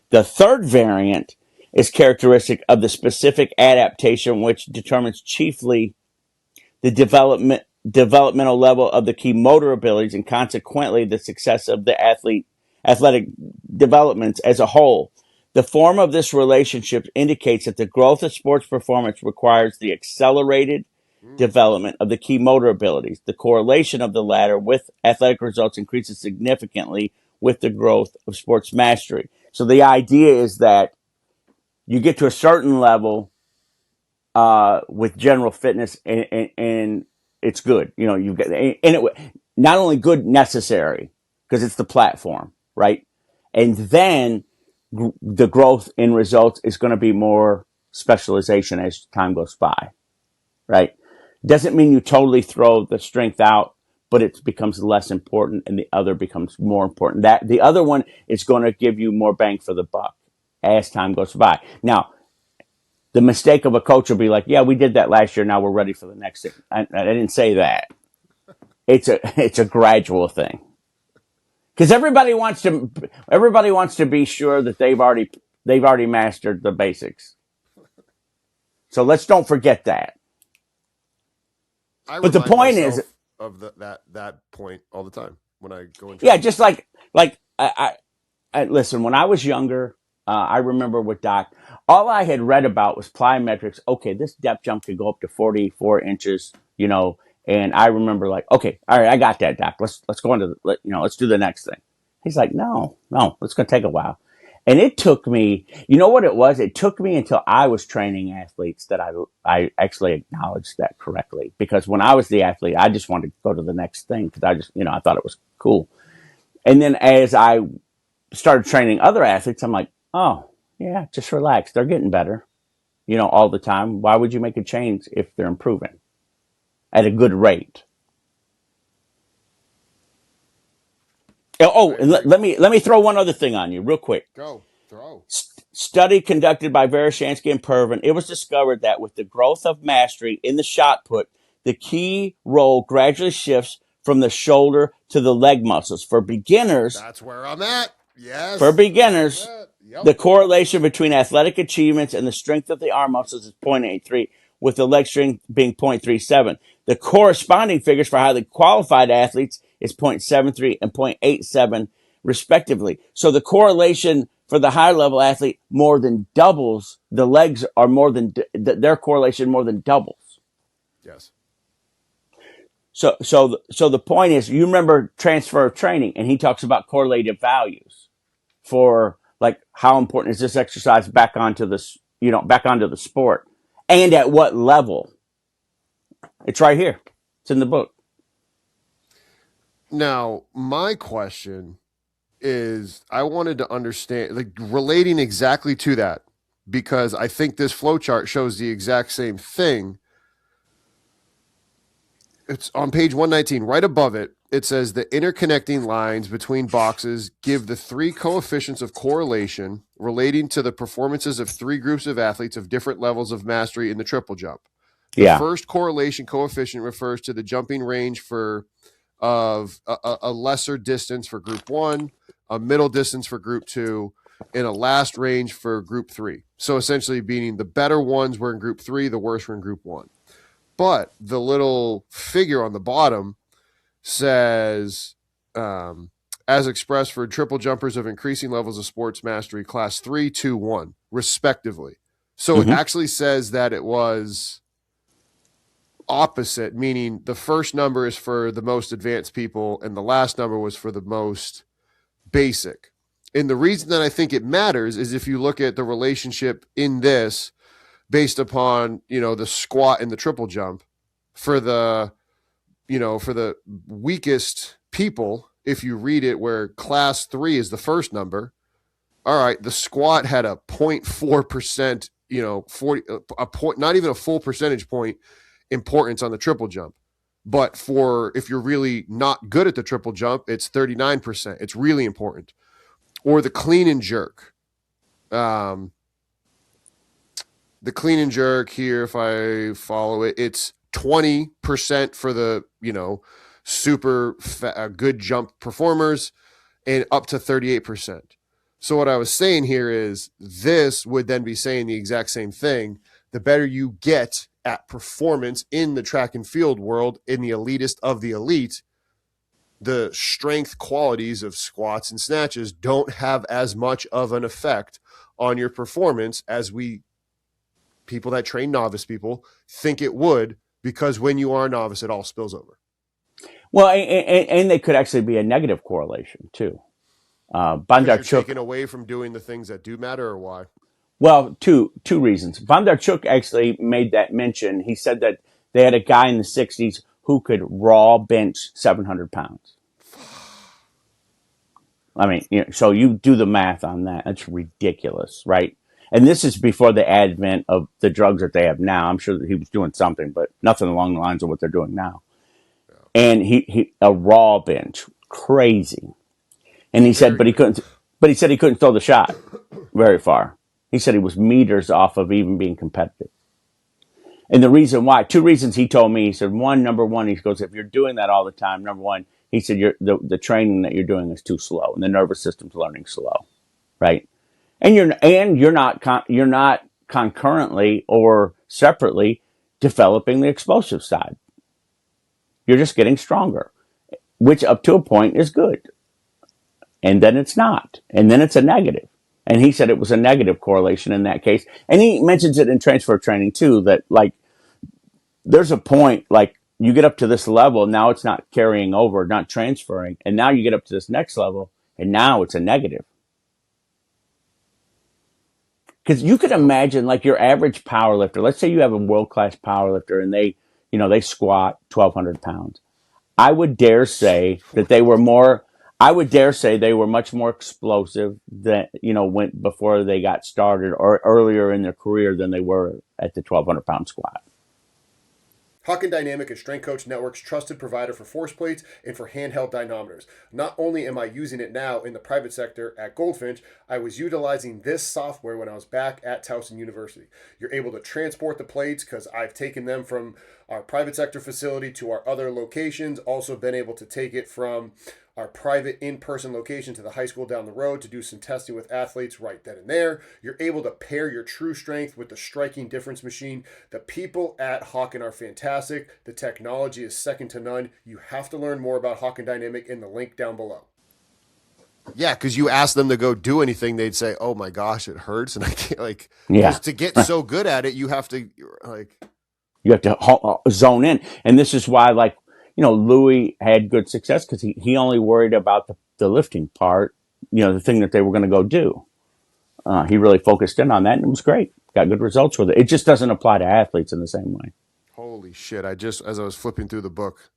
S1: The third variant is characteristic of the specific adaptation, which determines chiefly the developmental level of the key motor abilities and consequently the success of the athletic developments as a whole. The form of this relationship indicates that the growth of sports performance requires the accelerated development of the key motor abilities. The correlation of the latter with athletic results increases significantly with the growth of sports mastery. So the idea is that you get to a certain level with general fitness, and it's good. You've got, and it not only good, necessary, because it's the platform, right? And then the growth in results is going to be more specialization as time goes by, right? Doesn't mean you totally throw the strength out, but it becomes less important and the other becomes more important. That the other one is going to give you more bang for the buck as time goes by. Now, the mistake of a coach will be like, yeah, we did that last year. Now we're ready for the next thing. I didn't say that. it's a gradual thing. Because everybody wants to be sure that they've already mastered the basics. So let's don't forget that.
S2: I
S1: But the
S2: remind
S1: point is,
S2: myself of that point all the time when I go and
S1: yeah,
S2: train.
S1: just like I listen. When I was younger, I remember with Doc, all I had read about was plyometrics. Okay, this depth jump could go up to 44 inches, and I remember like, okay, all right, I got that, Doc. Let's go into let's do the next thing. He's like, no, it's going to take a while. And it took me, you know what it was? It took me until I was training athletes that I actually acknowledged that correctly. Because when I was the athlete, I just wanted to go to the next thing because I just, I thought it was cool. And then as I started training other athletes, I'm like, oh, yeah, just relax. They're getting better, all the time. Why would you make a change if they're improving at a good rate? Oh, and let me throw one other thing on you real quick.
S2: Go, throw.
S1: Study conducted by Veroshansky and Pervin, it was discovered that with the growth of mastery in the shot put, the key role gradually shifts from the shoulder to the leg muscles. For beginners,
S2: That's where I'm at. Yes.
S1: For beginners,
S2: Yep.
S1: the correlation between athletic achievements and the strength of the arm muscles is 0.83, with the leg strength being 0.37. The corresponding figures for highly qualified athletes is 0.73 and 0.87, respectively. So the correlation for the high level athlete more than doubles. The legs are their correlation more than doubles.
S2: Yes.
S1: So the point is, you remember transfer of training, and he talks about correlative values for like how important is this exercise back onto the sport, and at what level. It's right here. It's in the book.
S2: Now, my question is, I wanted to understand, like, relating exactly to that, because I think this flow chart shows the exact same thing. It's on page 119, right above it. It says the interconnecting lines between boxes give the three coefficients of correlation relating to the performances of three groups of athletes of different levels of mastery in the triple jump. The first correlation coefficient refers to the jumping range of a lesser distance for group 1, a middle distance for group 2, and a last range for group 3. So essentially meaning the better ones were in group 3, the worst were in group 1. But the little figure on the bottom says, as expressed for triple jumpers of increasing levels of sports mastery, class 3, 2, 1, respectively. So It actually says that it was opposite, meaning the first number is for the most advanced people and the last number was for the most basic. And the reason that I think it matters is if you look at the relationship in this based upon, the squat and the triple jump, for the weakest people, if you read it where class 3 is the first number, all right, the squat had a 0.4%, 40, a point, not even a full percentage point importance on the triple jump. But for if you're really not good at the triple jump, it's 39%. It's really important. Or the clean and jerk. The clean and jerk here, if I follow it, it's 20% for the, super good jump performers and up to 38%. So what I was saying here is this would then be saying the exact same thing. The better you get at performance in the track and field world, in the elitist of the elite, the strength qualities of squats and snatches don't have as much of an effect on your performance as people that train novice people think it would, because when you are a novice, it all spills over.
S1: Well, and they could actually be a negative correlation too.
S2: Bondarchuk, you're taken away from doing the things that do matter, or why?
S1: Well, two reasons. Bondarchuk actually made that mention. He said that they had a guy in the 60s who could raw bench 700 pounds. I mean, so you do the math on that. That's ridiculous, right? And this is before the advent of the drugs that they have now. I'm sure that he was doing something, but nothing along the lines of what they're doing now. Yeah. And he a raw bench, crazy. And he said, he said he couldn't throw the shot very far. He said he was meters off of even being competitive. And the reason why, two reasons he told me, he said, number one, he goes, if you're doing that all the time, number one, he said, the training that you're doing is too slow and the nervous system's learning slow. Right. And you're not concurrently or separately developing the explosive side. You're just getting stronger, which up to a point is good. And then it's not. And then it's a negative. And he said it was a negative correlation in that case. And he mentions it in transfer training too, that like there's a point, like you get up to this level, now it's not carrying over, not transferring. And now you get up to this next level and now it's a negative. Because you could imagine like your average power lifter, let's say you have a world-class power lifter and they squat 1,200 pounds. I would dare say they were much more explosive than, went before they got started or earlier in their career than they were at the 1,200 pound squat.
S3: Hawkin Dynamics is Strength Coach Network's trusted provider for force plates and for handheld dynamometers. Not only am I using it now in the private sector at Goldfinch, I was utilizing this software when I was back at Towson University. You're able to transport the plates because I've taken them from our private sector facility to our other locations. Also been able to take it from our private in-person location to the high school down the road to do some testing with athletes right then and there. You're able to pair your true strength with the striking difference machine. The people at Hawkin are fantastic. The technology is second to none. You have to learn more about Hawkin Dynamic in the link down below.
S2: Yeah, because you ask them to go do anything, they'd say, "Oh my gosh, it hurts," and I can't to get so good at it, you have to
S1: zone in, and this is why Louis had good success because he only worried about the lifting part, the thing that they were going to go do. He really focused in on that, and it was great. Got good results with it. It just doesn't apply to athletes in the same way.
S2: Holy shit! As I was flipping through the book,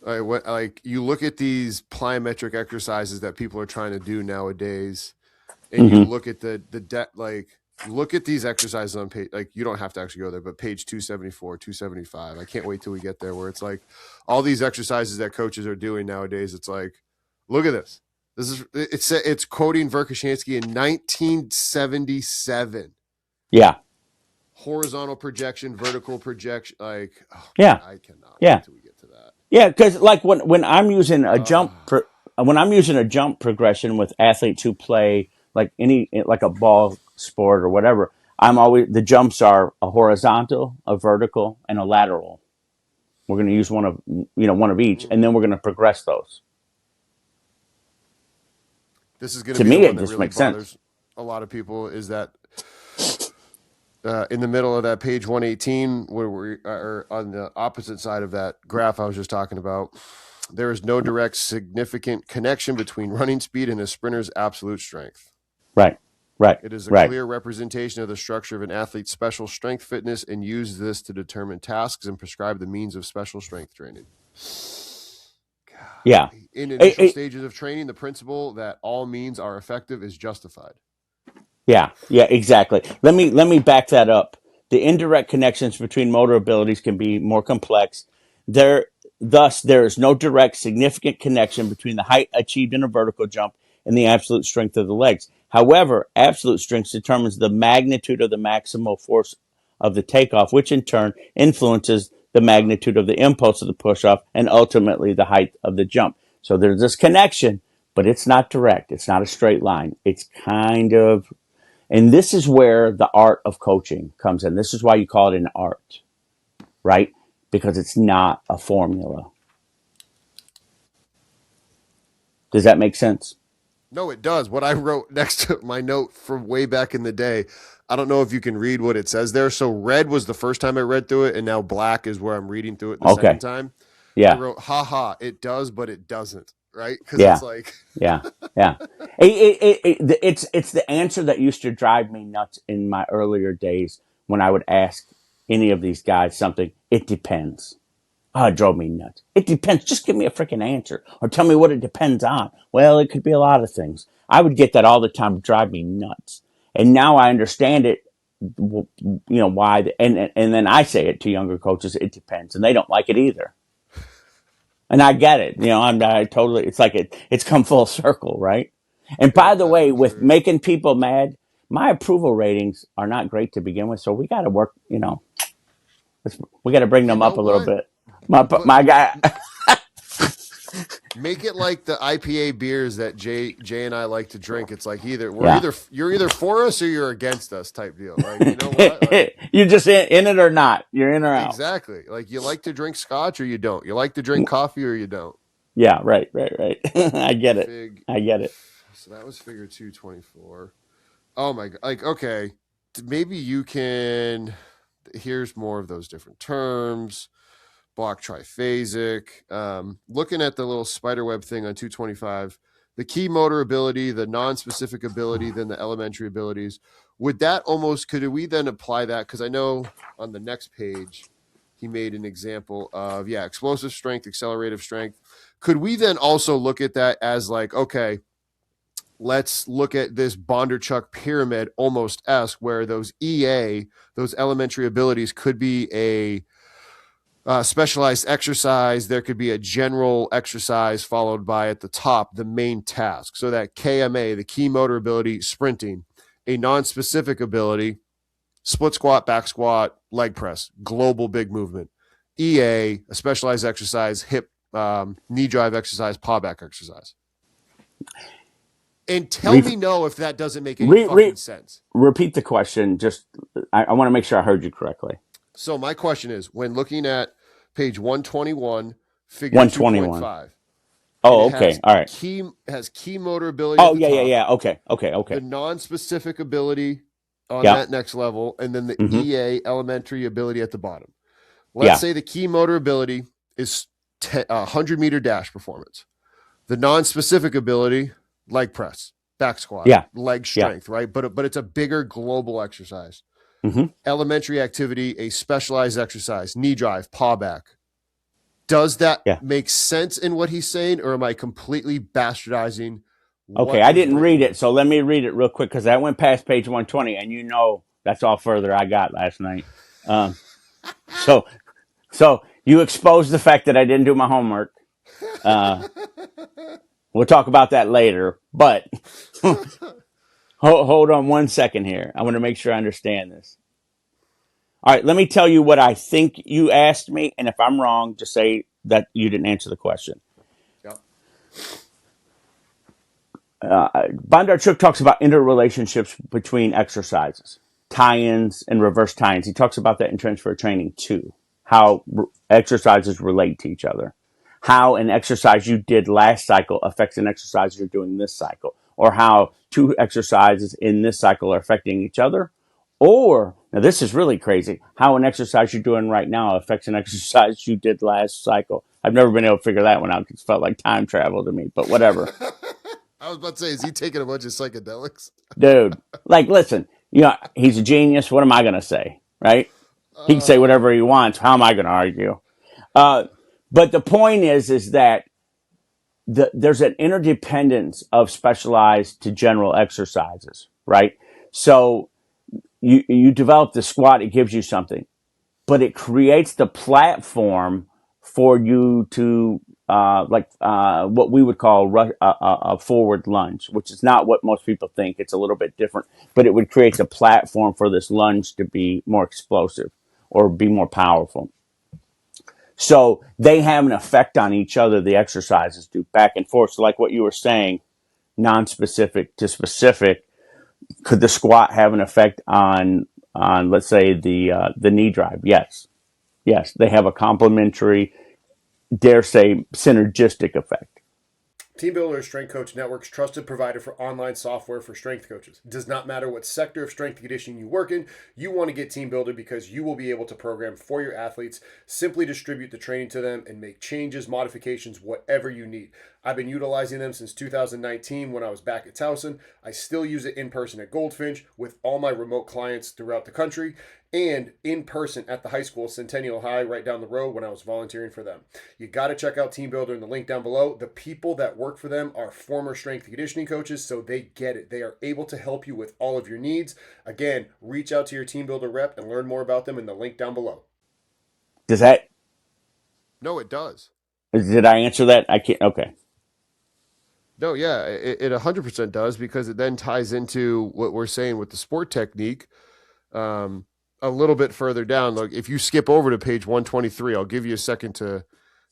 S2: you look at these plyometric exercises that people are trying to do nowadays, and you look at look at these exercises on page, you don't have to actually go there, but page 274, 275. I can't wait till we get there where it's like all these exercises that coaches are doing nowadays. It's like, look at this. It's quoting Verkhoshansky in 1977.
S1: Yeah.
S2: Horizontal projection, vertical projection. I cannot
S1: wait
S2: till we get to that.
S1: Yeah. Cause like when I'm using a jump progression with athletes who play like a ball sport or whatever, the jumps are a horizontal, a vertical, and a lateral. We're going to use one of each, and then we're going to progress those.
S2: This is going to be the one that really
S1: makes
S2: bothers
S1: sense.
S2: A lot of people is that in the middle of that page 118, where we are on the opposite side of that graph I was just talking about, there is no direct significant connection between running speed and a sprinter's absolute strength.
S1: Right.
S2: It is a clear representation of the structure of an athlete's special strength fitness and use this to determine tasks and prescribe the means of special strength training. God.
S1: Yeah.
S2: In initial stages of training, the principle that all means are effective is justified.
S1: Yeah, exactly. Let me back that up. The indirect connections between motor abilities can be more complex. Thus, there is no direct significant connection between the height achieved in a vertical jump and the absolute strength of the legs. However, absolute strength determines the magnitude of the maximal force of the takeoff, which in turn influences the magnitude of the impulse of the push-off and ultimately the height of the jump. So there's this connection, but it's not direct. It's not a straight line. It's kind of, and this is where the art of coaching comes in. This is why you call it an art, right? Because it's not a formula. Does that make sense?
S2: No, it does. What I wrote next to my note from way back in the day, I don't know if you can read what it says there. So red was the first time I read through it, and now black is where I'm reading through it the second time.
S1: Yeah.
S2: I wrote, haha, it does, but it doesn't, right? Because
S1: it's
S2: like...
S1: yeah. It's the answer that used to drive me nuts in my earlier days when I would ask any of these guys something. It depends. Oh, it drove me nuts. It depends. Just give me a freaking answer or tell me what it depends on. Well, it could be a lot of things. I would get that all the time. It drive me nuts. And now I understand it, why. And then I say it to younger coaches. It depends. And they don't like it either. And I get it. I totally, it's like it's come full circle, right? And by the way, with making people mad, my approval ratings are not great to begin with. So we got to work, We got to bring
S2: You
S1: them
S2: know
S1: up a little
S2: what?
S1: bit.
S2: But
S1: My guy.
S2: make it like the IPA beers that Jay and I like to drink. It's like
S1: Yeah.
S2: you're either for us or you're against us type deal. Like, you know what? Like,
S1: You're just in it or not. You're in or out.
S2: exactly. Like, you like to drink scotch or you don't. You like to drink coffee or you don't.
S1: Yeah. Right. I get it.
S2: Fig.
S1: I get it.
S2: So that was figure 224. Oh my god. Like, okay, maybe you can. Here's more of those different terms. Block triphasic. Looking at the little spiderweb thing on 225, the key motor ability, the non-specific ability, then the elementary abilities. Could we then apply that? Because I know on the next page, he made an example of, explosive strength, accelerative strength. Could we then also look at that as like, okay, let's look at this Bondarchuk pyramid almost-esque, where those EA, those elementary abilities, could be a specialized exercise. There could be a general exercise followed by, at the top, the main task. So that KMA, the key motor ability, sprinting, a non-specific ability, split squat, back squat, leg press, global big movement. EA, a specialized exercise, hip, knee drive exercise, paw back exercise. And tell me no if that doesn't make any fucking sense.
S1: Repeat the question. Just, I want to make sure I heard you correctly.
S2: So my question is, when looking at page 121, figure
S1: 121.
S2: 2.5.
S1: Oh, okay. All right.
S2: Has key motor ability.
S1: Oh,
S2: at the top,
S1: yeah. Okay.
S2: The non-specific ability on
S1: Yeah.
S2: that next level, and then the
S1: Mhm.
S2: EA elementary ability at the bottom. Let's say the key motor ability is 100-meter dash performance. The non-specific ability, leg press, back squat, leg strength, right? But it's a bigger global exercise.
S1: Mm-hmm.
S2: Elementary activity, a specialized exercise, knee drive, paw back. Does that make sense in what he's saying, or am I completely bastardizing?
S1: Okay, I didn't read it, so let me read it real quick, because I went past page 120, and that's all further I got last night. So you exposed the fact that I didn't do my homework. We'll talk about that later, but hold on one second here. I want to make sure I understand this. All right, let me tell you what I think you asked me, and if I'm wrong, just say that you didn't answer the question.
S2: Yep.
S1: Bondarchuk talks about interrelationships between exercises, tie-ins and reverse tie-ins. He talks about that in transfer training too, how exercises relate to each other, how an exercise you did last cycle affects an exercise you're doing this cycle, or how two exercises in this cycle are affecting each other. Or, now this is really crazy, how an exercise you're doing right now affects an exercise you did last cycle. I've never been able to figure that one out. It felt like time travel to me, but whatever.
S2: I was about to say, is he taking a bunch of psychedelics?
S1: Dude, like, listen, he's a genius. What am I going to say, right? He can say whatever he wants. How am I going to argue? But the point is that there's an interdependence of specialized to general exercises, right? So you develop the squat, it gives you something, but it creates the platform for you to what we would call a forward lunge, which is not what most people think. It's a little bit different, but it would create a platform for this lunge to be more explosive or be more powerful. So they have an effect on each other. The exercises do back and forth. So like what you were saying, non-specific to specific, could the squat have an effect on let's say the knee drive? Yes, they have a complementary, dare say, synergistic effect.
S3: TeamBuildr is Strength Coach Network's trusted provider for online software for strength coaches. It does not matter what sector of strength and conditioning you work in, you want to get TeamBuildr because you will be able to program for your athletes, simply distribute the training to them, and make changes, modifications, whatever you need. I've been utilizing them since 2019 when I was back at Towson. I still use it in person at Goldfinch with all my remote clients throughout the country, and in person at the high school, Centennial High, right down the road when I was volunteering for them. You got to check out TeamBuildr in the link down below. The people that work for them are former strength and conditioning coaches, so they get it. They are able to help you with all of your needs. Again, reach out to your TeamBuildr rep and learn more about them in the link down below.
S1: Does that?
S2: No, it does.
S1: Did I answer that? I can't. Okay.
S2: No, yeah, it 100% does, because it then ties into what we're saying with the sport technique. a little bit further down. Look, if you skip over to page 123, I'll give you a second to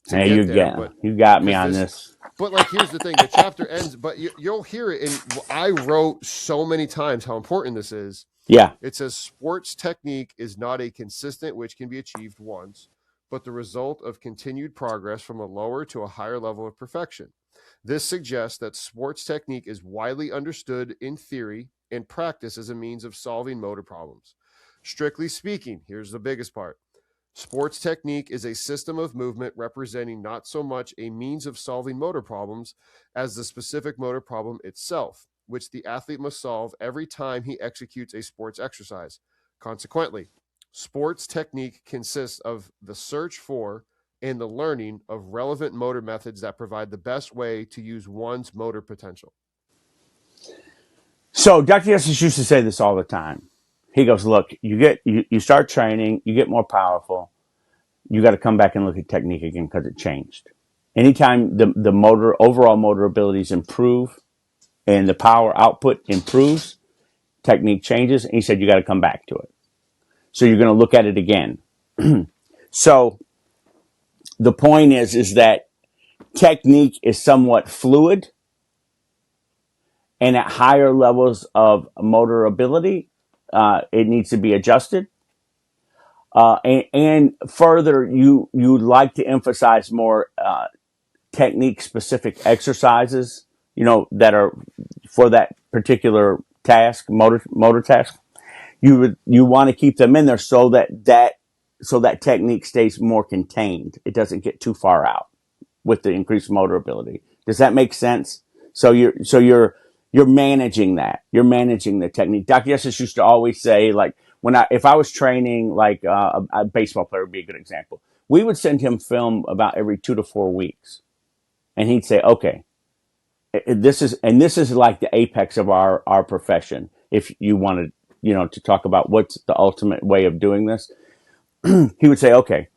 S1: Hey,
S2: get there. But
S1: you got me
S2: 'cause
S1: on
S2: this,
S1: this.
S2: but like, here's the thing: the chapter ends, but you'll hear it. And I wrote so many times how important this is.
S1: Yeah.
S2: It says sports technique is not a consistent which can be achieved once, but the result of continued progress from a lower to a higher level of perfection. This suggests that sports technique is widely understood in theory and practice as a means of solving motor problems. Strictly speaking, here's the biggest part. Sports technique is a system of movement representing not so much a means of solving motor problems as the specific motor problem itself, which the athlete must solve every time he executes a sports exercise. Consequently, sports technique consists of the search for and the learning of relevant motor methods that provide the best way to use one's motor potential.
S1: So Dr. Yosef used to say this all the time. He goes, look, you start training, you get more powerful. You got to come back and look at technique again because it changed. Anytime the overall motor abilities improve and the power output improves, technique changes. And he said, you got to come back to it. So you're going to look at it again. So the point is that technique is somewhat fluid, and at higher levels of motor ability, it needs to be adjusted. And further, you like to emphasize more technique specific exercises, that are for that particular task, motor task. You want to keep them in there so that technique stays more contained. It doesn't get too far out with the increased motor ability. Does that make sense? So you're managing that. You're managing the technique. Dr. Yosef used to always say, like, if I was training, like a baseball player would be a good example. We would send him film about every 2 to 4 weeks, and he'd say, "Okay, this is like the apex of our profession. If you wanted, to talk about what's the ultimate way of doing this, he would say, okay,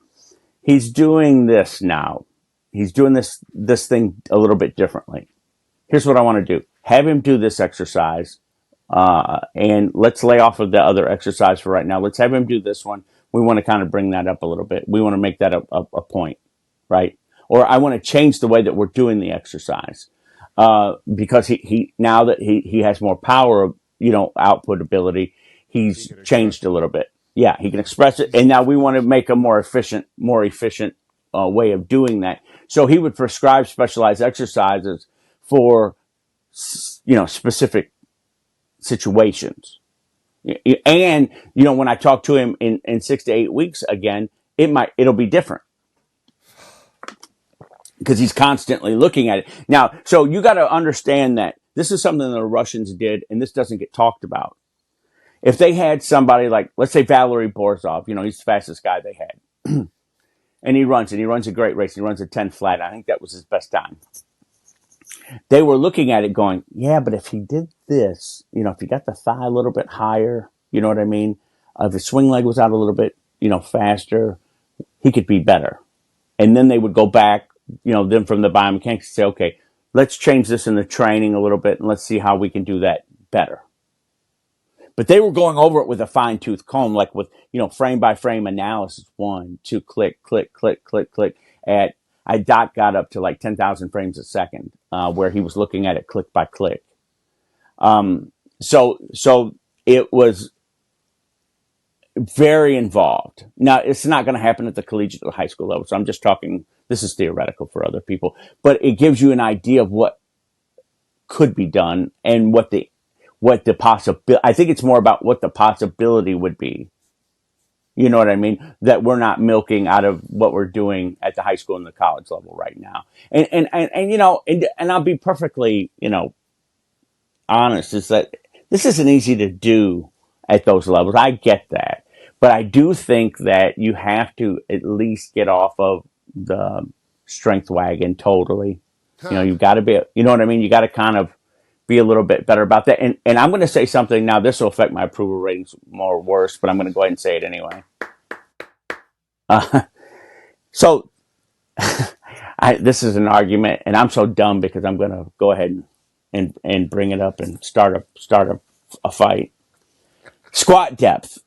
S1: he's doing this now. He's doing this thing a little bit differently. Here's what I want to do. Have him do this exercise, and let's lay off of the other exercise for right now. Let's have him do this one. We want to kind of bring that up a little bit. We want to make that a point, right? Or I want to change the way that we're doing the exercise, because he now that he has more power, output ability, he's changed a little bit. Yeah, he can express it, and now we want to make a more efficient way of doing that. So he would prescribe specialized exercises for specific situations. And when I talk to him in 6 to 8 weeks again, it'll be different because he's constantly looking at it. Now, so you got to understand that this is something the Russians did, and this doesn't get talked about. If they had somebody like, let's say, Valery Borzov, he's the fastest guy they had. And he runs a great race. He runs a 10 flat. I think that was his best time. They were looking at it going, yeah, but if he did this, if he got the thigh a little bit higher, you know what I mean? If his swing leg was out a little bit, faster, he could be better. And then they would go back, then from the biomechanics say, okay, let's change this in the training a little bit and let's see how we can do that better. But they were going over it with a fine tooth comb, like with, frame by frame analysis. 1, 2, click, click, click, click, click. Doc got up to like 10,000 frames a second, where he was looking at it click by click. So it was very involved. Now, it's not going to happen at the collegiate or high school level. So I'm just talking, this is theoretical for other people, but it gives you an idea of what could be done and what the possibility. I think it's more about what the possibility would be. You know what I mean? That we're not milking out of what we're doing at the high school and the college level right now. And I'll be perfectly, honest, is that this isn't easy to do at those levels. I get that. But I do think that you have to at least get off of the strength wagon totally. You've got to be, you know what I mean? You got to kind of be a little bit better about that. And I'm going to say something now. This will affect my approval ratings more or worse, but I'm going to go ahead and say it anyway. So this is an argument, and I'm so dumb because I'm going to go ahead and bring it up and start a fight. Squat depth.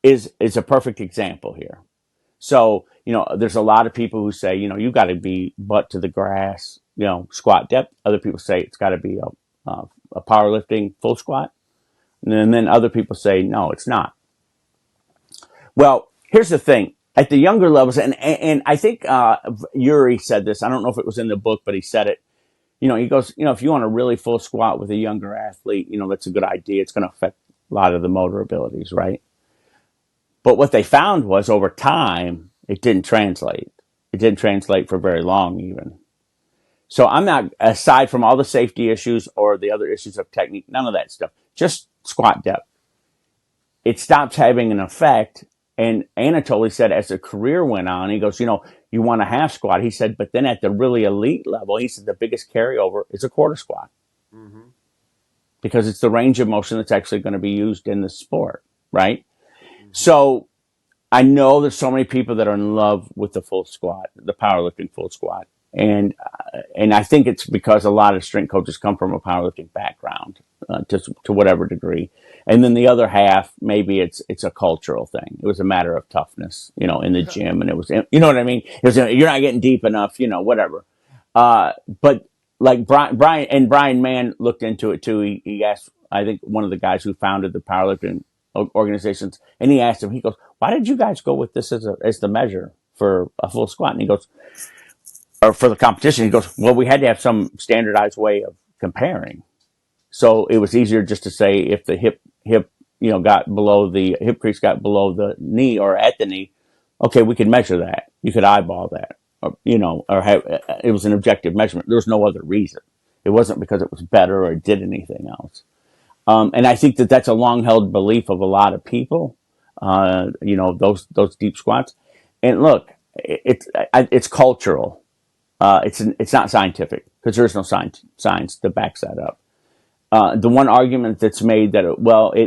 S1: is a perfect example here. So, there's a lot of people who say, you got to be butt to the grass, squat depth. Other people say it's got to be a powerlifting full squat. And then other people say, no, it's not. Well, here's the thing. At the younger levels, and I think Yuri said this. I don't know if it was in the book, but he said it. He goes, if you want a really full squat with a younger athlete, that's a good idea. It's going to affect a lot of the motor abilities, right? But what they found was over time, it didn't translate. It didn't translate for very long even. So I'm not, aside from all the safety issues or the other issues of technique, none of that stuff, just squat depth. It stopped having an effect. And Anatoly said as the career went on, he goes, you want a half squat. He said, but then at the really elite level, he said the biggest carryover is a quarter squat. Mm-hmm. Because it's the range of motion that's actually going to be used in the sport, right? Mm-hmm. So I know there's so many people that are in love with the full squat, the powerlifting full squat. And I think it's because a lot of strength coaches come from a powerlifting background to whatever degree. And then the other half, maybe it's a cultural thing. It was a matter of toughness, in the gym. And it was, you know what I mean? It was, you're not getting deep enough, whatever. But like Brian Mann looked into it too. He asked, I think one of the guys who founded the powerlifting organizations, and he asked him, he goes, why did you guys go with this as the measure for a full squat? And he goes, or for the competition, he goes, well, we had to have some standardized way of comparing. So it was easier just to say if the hip, got below the hip crease, got below the knee or at the knee, okay, we could measure that. You could eyeball that, or have, it was an objective measurement. There was no other reason. It wasn't because it was better or it did anything else. And I think that's a long held belief of a lot of people, those deep squats. And look, it's cultural. It's not scientific because there's no science that backs that up. The one argument that's made that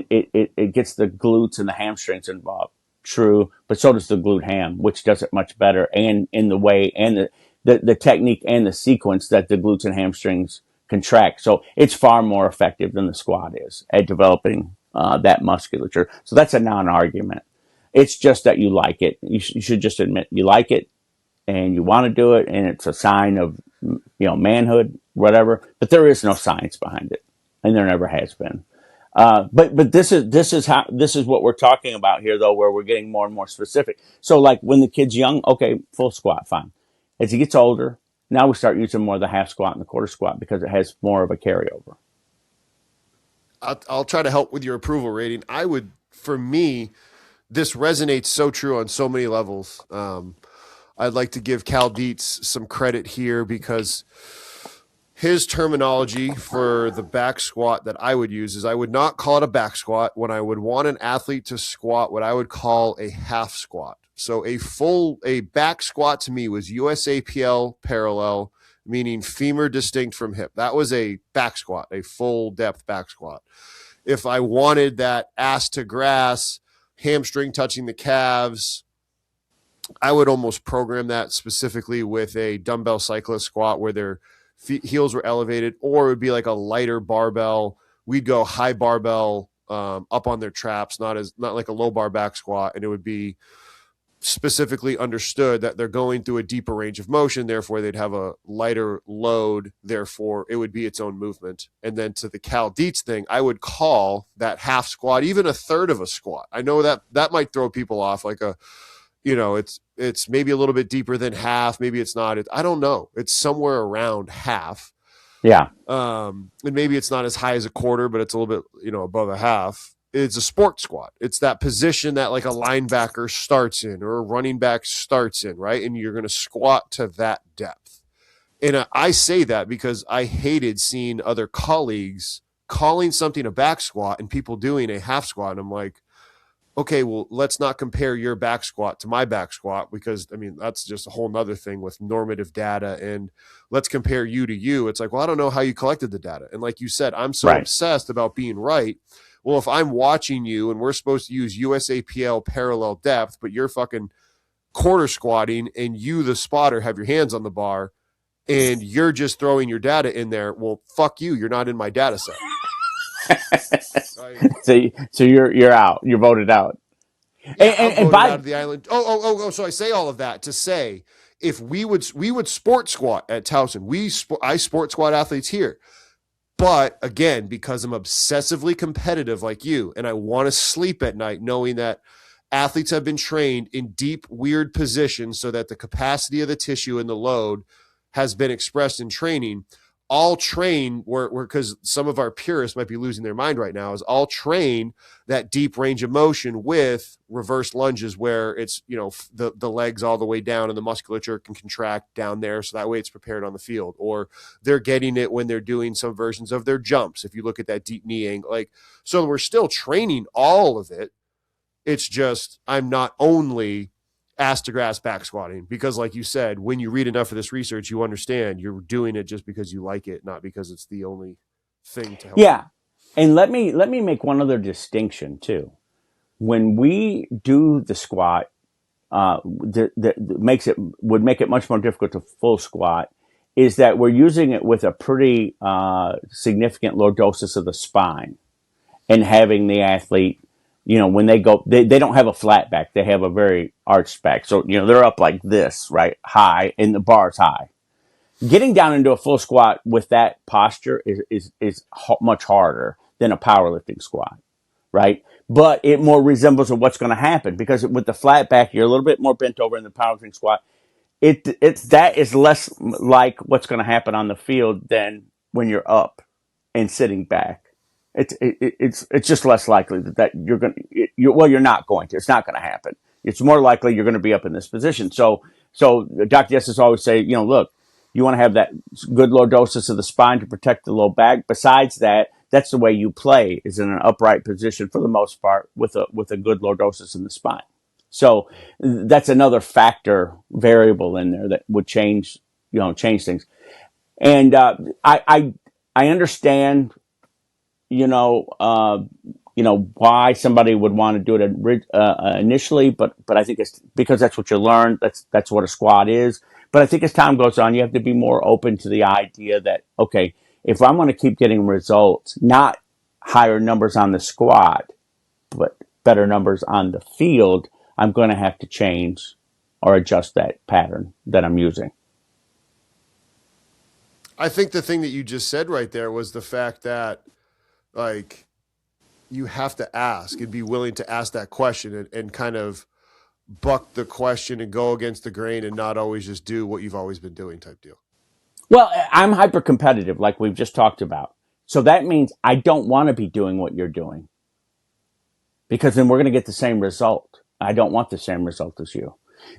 S1: it gets the glutes and the hamstrings involved. True, but so does the glute ham, which does it much better, and in the way and the technique and the sequence that the glutes and hamstrings contract. So it's far more effective than the squat is at developing that musculature. So that's a non-argument. It's just that you like it. You should just admit you like it. And you want to do it, and it's a sign of, manhood, whatever. But there is no science behind it, and there never has been. But this is what we're talking about here, though, where we're getting more and more specific. So, like when the kid's young, okay, full squat, fine. As he gets older, now we start using more of the half squat and the quarter squat because it has more of a carryover.
S2: I'll try to help with your approval rating. For me, this resonates so true on so many levels. I'd like to give Cal Dietz some credit here because his terminology for the back squat that I would use is I would not call it a back squat when I would want an athlete to squat what I would call a half squat. So a back squat to me was USAPL parallel, meaning femur distinct from hip. That was a back squat, a full depth back squat. If I wanted that ass to grass, hamstring touching the calves, I would almost program that specifically with a dumbbell cyclist squat where their heels were elevated, or it would be like a lighter barbell. We'd go high barbell up on their traps, not like a low bar back squat, and it would be specifically understood that they're going through a deeper range of motion, therefore they'd have a lighter load, therefore it would be its own movement. And then to the Cal Dietz thing, I would call that half squat even a third of a squat. I know that might throw people off, like it's maybe a little bit deeper than half, maybe it's not. I don't know. It's somewhere around half.
S1: Yeah.
S2: And maybe it's not as high as a quarter, but it's a little bit, above a half. It's a sport squat. It's that position that like a linebacker starts in or a running back starts in, right? And you're going to squat to that depth. And I say that because I hated seeing other colleagues calling something a back squat and people doing a half squat. And I'm like, okay, well, let's not compare your back squat to my back squat because, that's just a whole nother thing with normative data. And let's compare you to you. It's like, well, I don't know how you collected the data. And like you said, I'm so obsessed about being right. Well, if I'm watching you and we're supposed to use USAPL parallel depth, but you're fucking quarter squatting and you, the spotter, have your hands on the bar and you're just throwing your data in there, well, fuck you. You're not in my data set.
S1: So you're out. You're voted out.
S2: Yeah, I'm
S1: And
S2: voted
S1: by
S2: out of the island. So I say all of that to say, if we would sport squat at Towson. I sport squat athletes here. But again, because I'm obsessively competitive like you, and I want to sleep at night knowing that athletes have been trained in deep, weird positions so that the capacity of the tissue and the load has been expressed in training. All train because some of our purists might be losing their mind right now, is all train that deep range of motion with reverse lunges where it's, the legs all the way down and the musculature can contract down there. So that way it's prepared on the field, or they're getting it when they're doing some versions of their jumps. If you look at that deep knee angle, so we're still training all of it. It's just, I'm not only ass to grass back squatting, because like you said, when you read enough of this research, you understand you're doing it just because you like it, not because it's the only thing to help.
S1: Yeah. And let me make one other distinction too. When we do the squat, that would make it much more difficult to full squat, is that we're using it with a pretty significant lordosis of the spine, and having the athlete, when they go, they don't have a flat back, they have a very arched back. So, they're up like this, right? High, and the bar's high. Getting down into a full squat with that posture is much harder than a powerlifting squat, right? But it more resembles of what's going to happen, because with the flat back, you're a little bit more bent over in the powerlifting squat. That is less like what's going to happen on the field than when you're up and sitting back. It's just less likely that you're not going to. It's not going to happen. It's more likely you're going to be up in this position. So Dr. Yes always say, look, you want to have that good lordosis of the spine to protect the low back. Besides that, that's the way you play, is in an upright position for the most part, with a good lordosis in the spine. So that's another variable in there that would change things. And I understand, why somebody would want to do it initially, but I think it's because that's what you learn. That's what a squat is. But I think as time goes on, you have to be more open to the idea that, okay, if I'm going to keep getting results, not higher numbers on the squat, but better numbers on the field, I'm going to have to change or adjust that pattern that I'm using.
S2: I think the thing that you just said right there was the fact that, you have to ask and be willing to ask that question and kind of buck the question and go against the grain and not always just do what you've always been doing type deal.
S1: Well, I'm hyper competitive, like we've just talked about. So that means I don't want to be doing what you're doing, because then we're going to get the same result. I don't want the same result as you.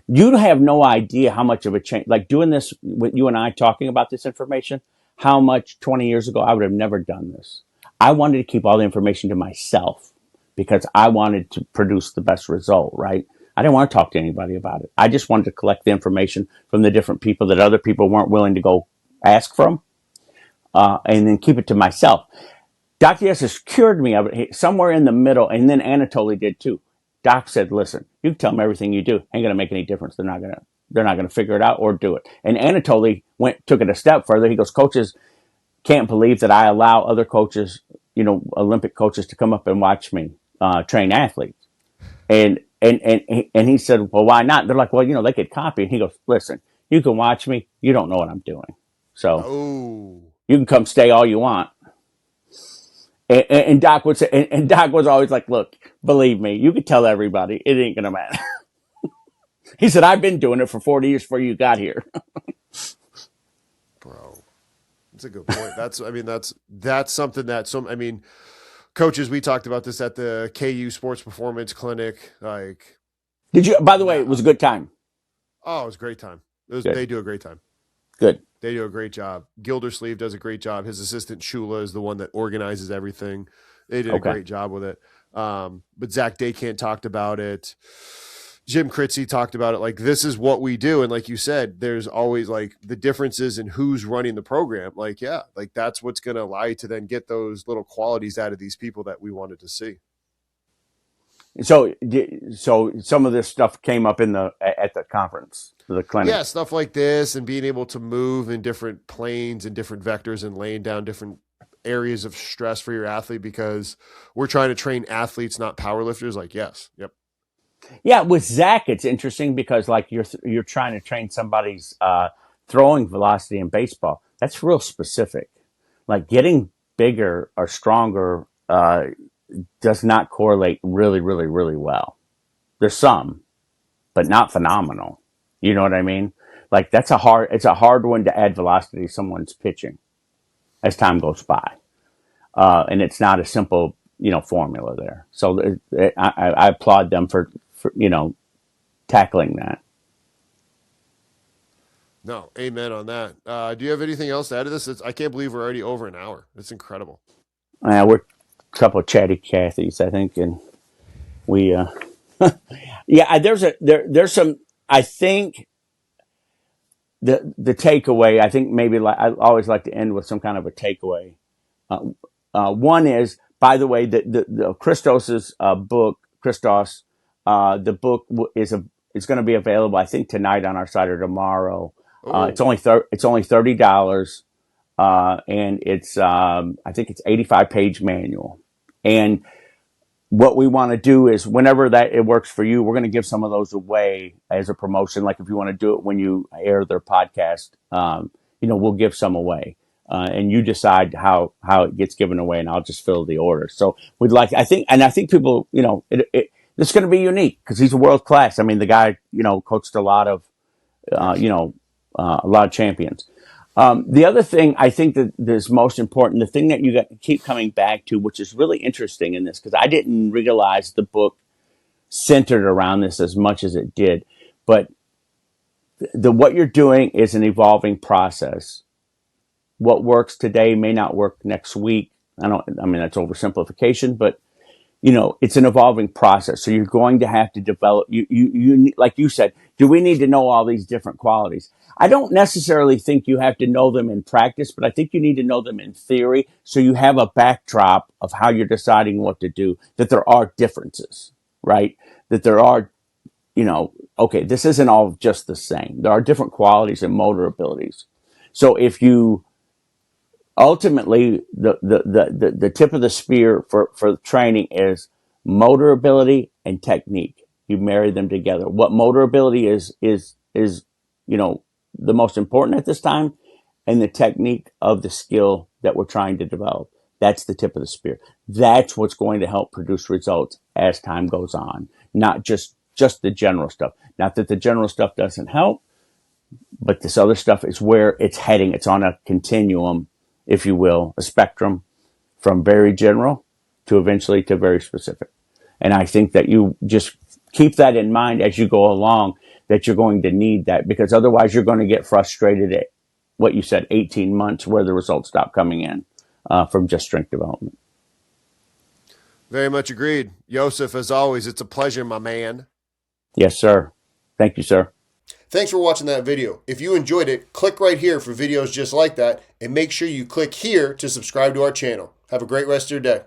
S1: You have no idea how much of a change, like doing this with you and I talking about this information, how much 20 years ago I would have never done this. I wanted to keep all the information to myself because I wanted to produce the best result, right? I didn't want to talk to anybody about it. I just wanted to collect the information from the different people that other people weren't willing to go ask from, and then keep it to myself. Dr. Yes has cured me of it somewhere in the middle, and then Anatoly did too. Doc said, listen, you can tell them everything you do. Ain't going to make any difference. They're not going to figure it out or do it. And Anatoly took it a step further. He goes, coaches can't believe that I allow other coaches, Olympic coaches, to come up and watch me train athletes. And he said, well, why not? They're like, well, they could copy. And he goes, listen, you can watch me. You don't know what I'm doing. So you can come stay all you want. And Doc would say, and Doc was always like, look, believe me, you could tell everybody, it ain't going to matter. He said, I've been doing it for 40 years before you got here.
S2: Bro, that's a good point. That's something that coaches, we talked about this at the KU Sports Performance Clinic.
S1: Did you, by the way, it was a good time.
S2: Oh, it was a great time. They do a great time.
S1: Good.
S2: They do a great job. Gildersleeve does a great job. His assistant Shula is the one that organizes everything. They did a great job with it. But Zach Daycant talked about it. Jim Critzy talked about it. This is what we do. And like you said, there's always the differences in who's running the program. That's what's going to allow you to then get those little qualities out of these people that we wanted to see.
S1: So some of this stuff came up at the conference, the clinic.
S2: Yeah, stuff like this, and being able to move in different planes and different vectors and laying down different areas of stress for your athlete, because we're trying to train athletes, not powerlifters. Yes. Yep.
S1: Yeah, with Zach, it's interesting because like you're trying to train somebody's throwing velocity in baseball. That's real specific. Like getting bigger or stronger does not correlate really, really, really well. There's some, but not phenomenal. You know what I mean? Like it's a hard one to add velocity to someone's pitching as time goes by, and it's not a simple formula there. So I applaud them for tackling that.
S2: No, amen on that. Do you have anything else to add to this? I can't believe we're already over an hour. It's incredible.
S1: We're a couple of chatty Cathys, I think, and we yeah. There's some. I think the takeaway. I think maybe I always like to end with some kind of a takeaway. One is, by the way, the Christos's book, Christos, the book is going to be available, I think, tonight on our site or tomorrow. It's only $30, and it's I think it's 85-page manual. And what we want to do is, whenever that it works for you, we're going to give some of those away as a promotion. Like if you want to do it when you air their podcast, we'll give some away. And you decide how it gets given away, and I'll just fill the order. So I think people, it's going to be unique because he's a world class. I mean, the guy, coached a lot of champions. The other thing I think that is most important, the thing that you got to keep coming back to, which is really interesting in this, because I didn't realize the book centered around this as much as it did, but what you're doing is an evolving process. What works today may not work next week. That's oversimplification, but it's an evolving process. So you're going to have to develop, you like you said, do we need to know all these different qualities? I don't necessarily think you have to know them in practice, but I think you need to know them in theory. So you have a backdrop of how you're deciding what to do, that there are differences, right? That there are, okay, this isn't all just the same. There are different qualities and motor abilities. So if you ultimately, the tip of the spear for training is motor ability and technique. You marry them together. What motor ability is the most important at this time, and the technique of the skill that we're trying to develop. That's the tip of the spear. That's what's going to help produce results as time goes on, not just the general stuff. Not that the general stuff doesn't help, but this other stuff is where it's heading. It's on a continuum, if you will, a spectrum from very general to eventually to very specific. And I think that you just keep that in mind as you go along, that you're going to need that, because otherwise you're going to get frustrated at what you said, 18 months where the results stop coming in from just strength development.
S2: Very much agreed. Yosef, as always, it's a pleasure, my man.
S1: Yes, sir. Thank you, sir.
S3: Thanks for watching that video. If you enjoyed it, click right here for videos just like that, and make sure you click here to subscribe to our channel. Have a great rest of your day.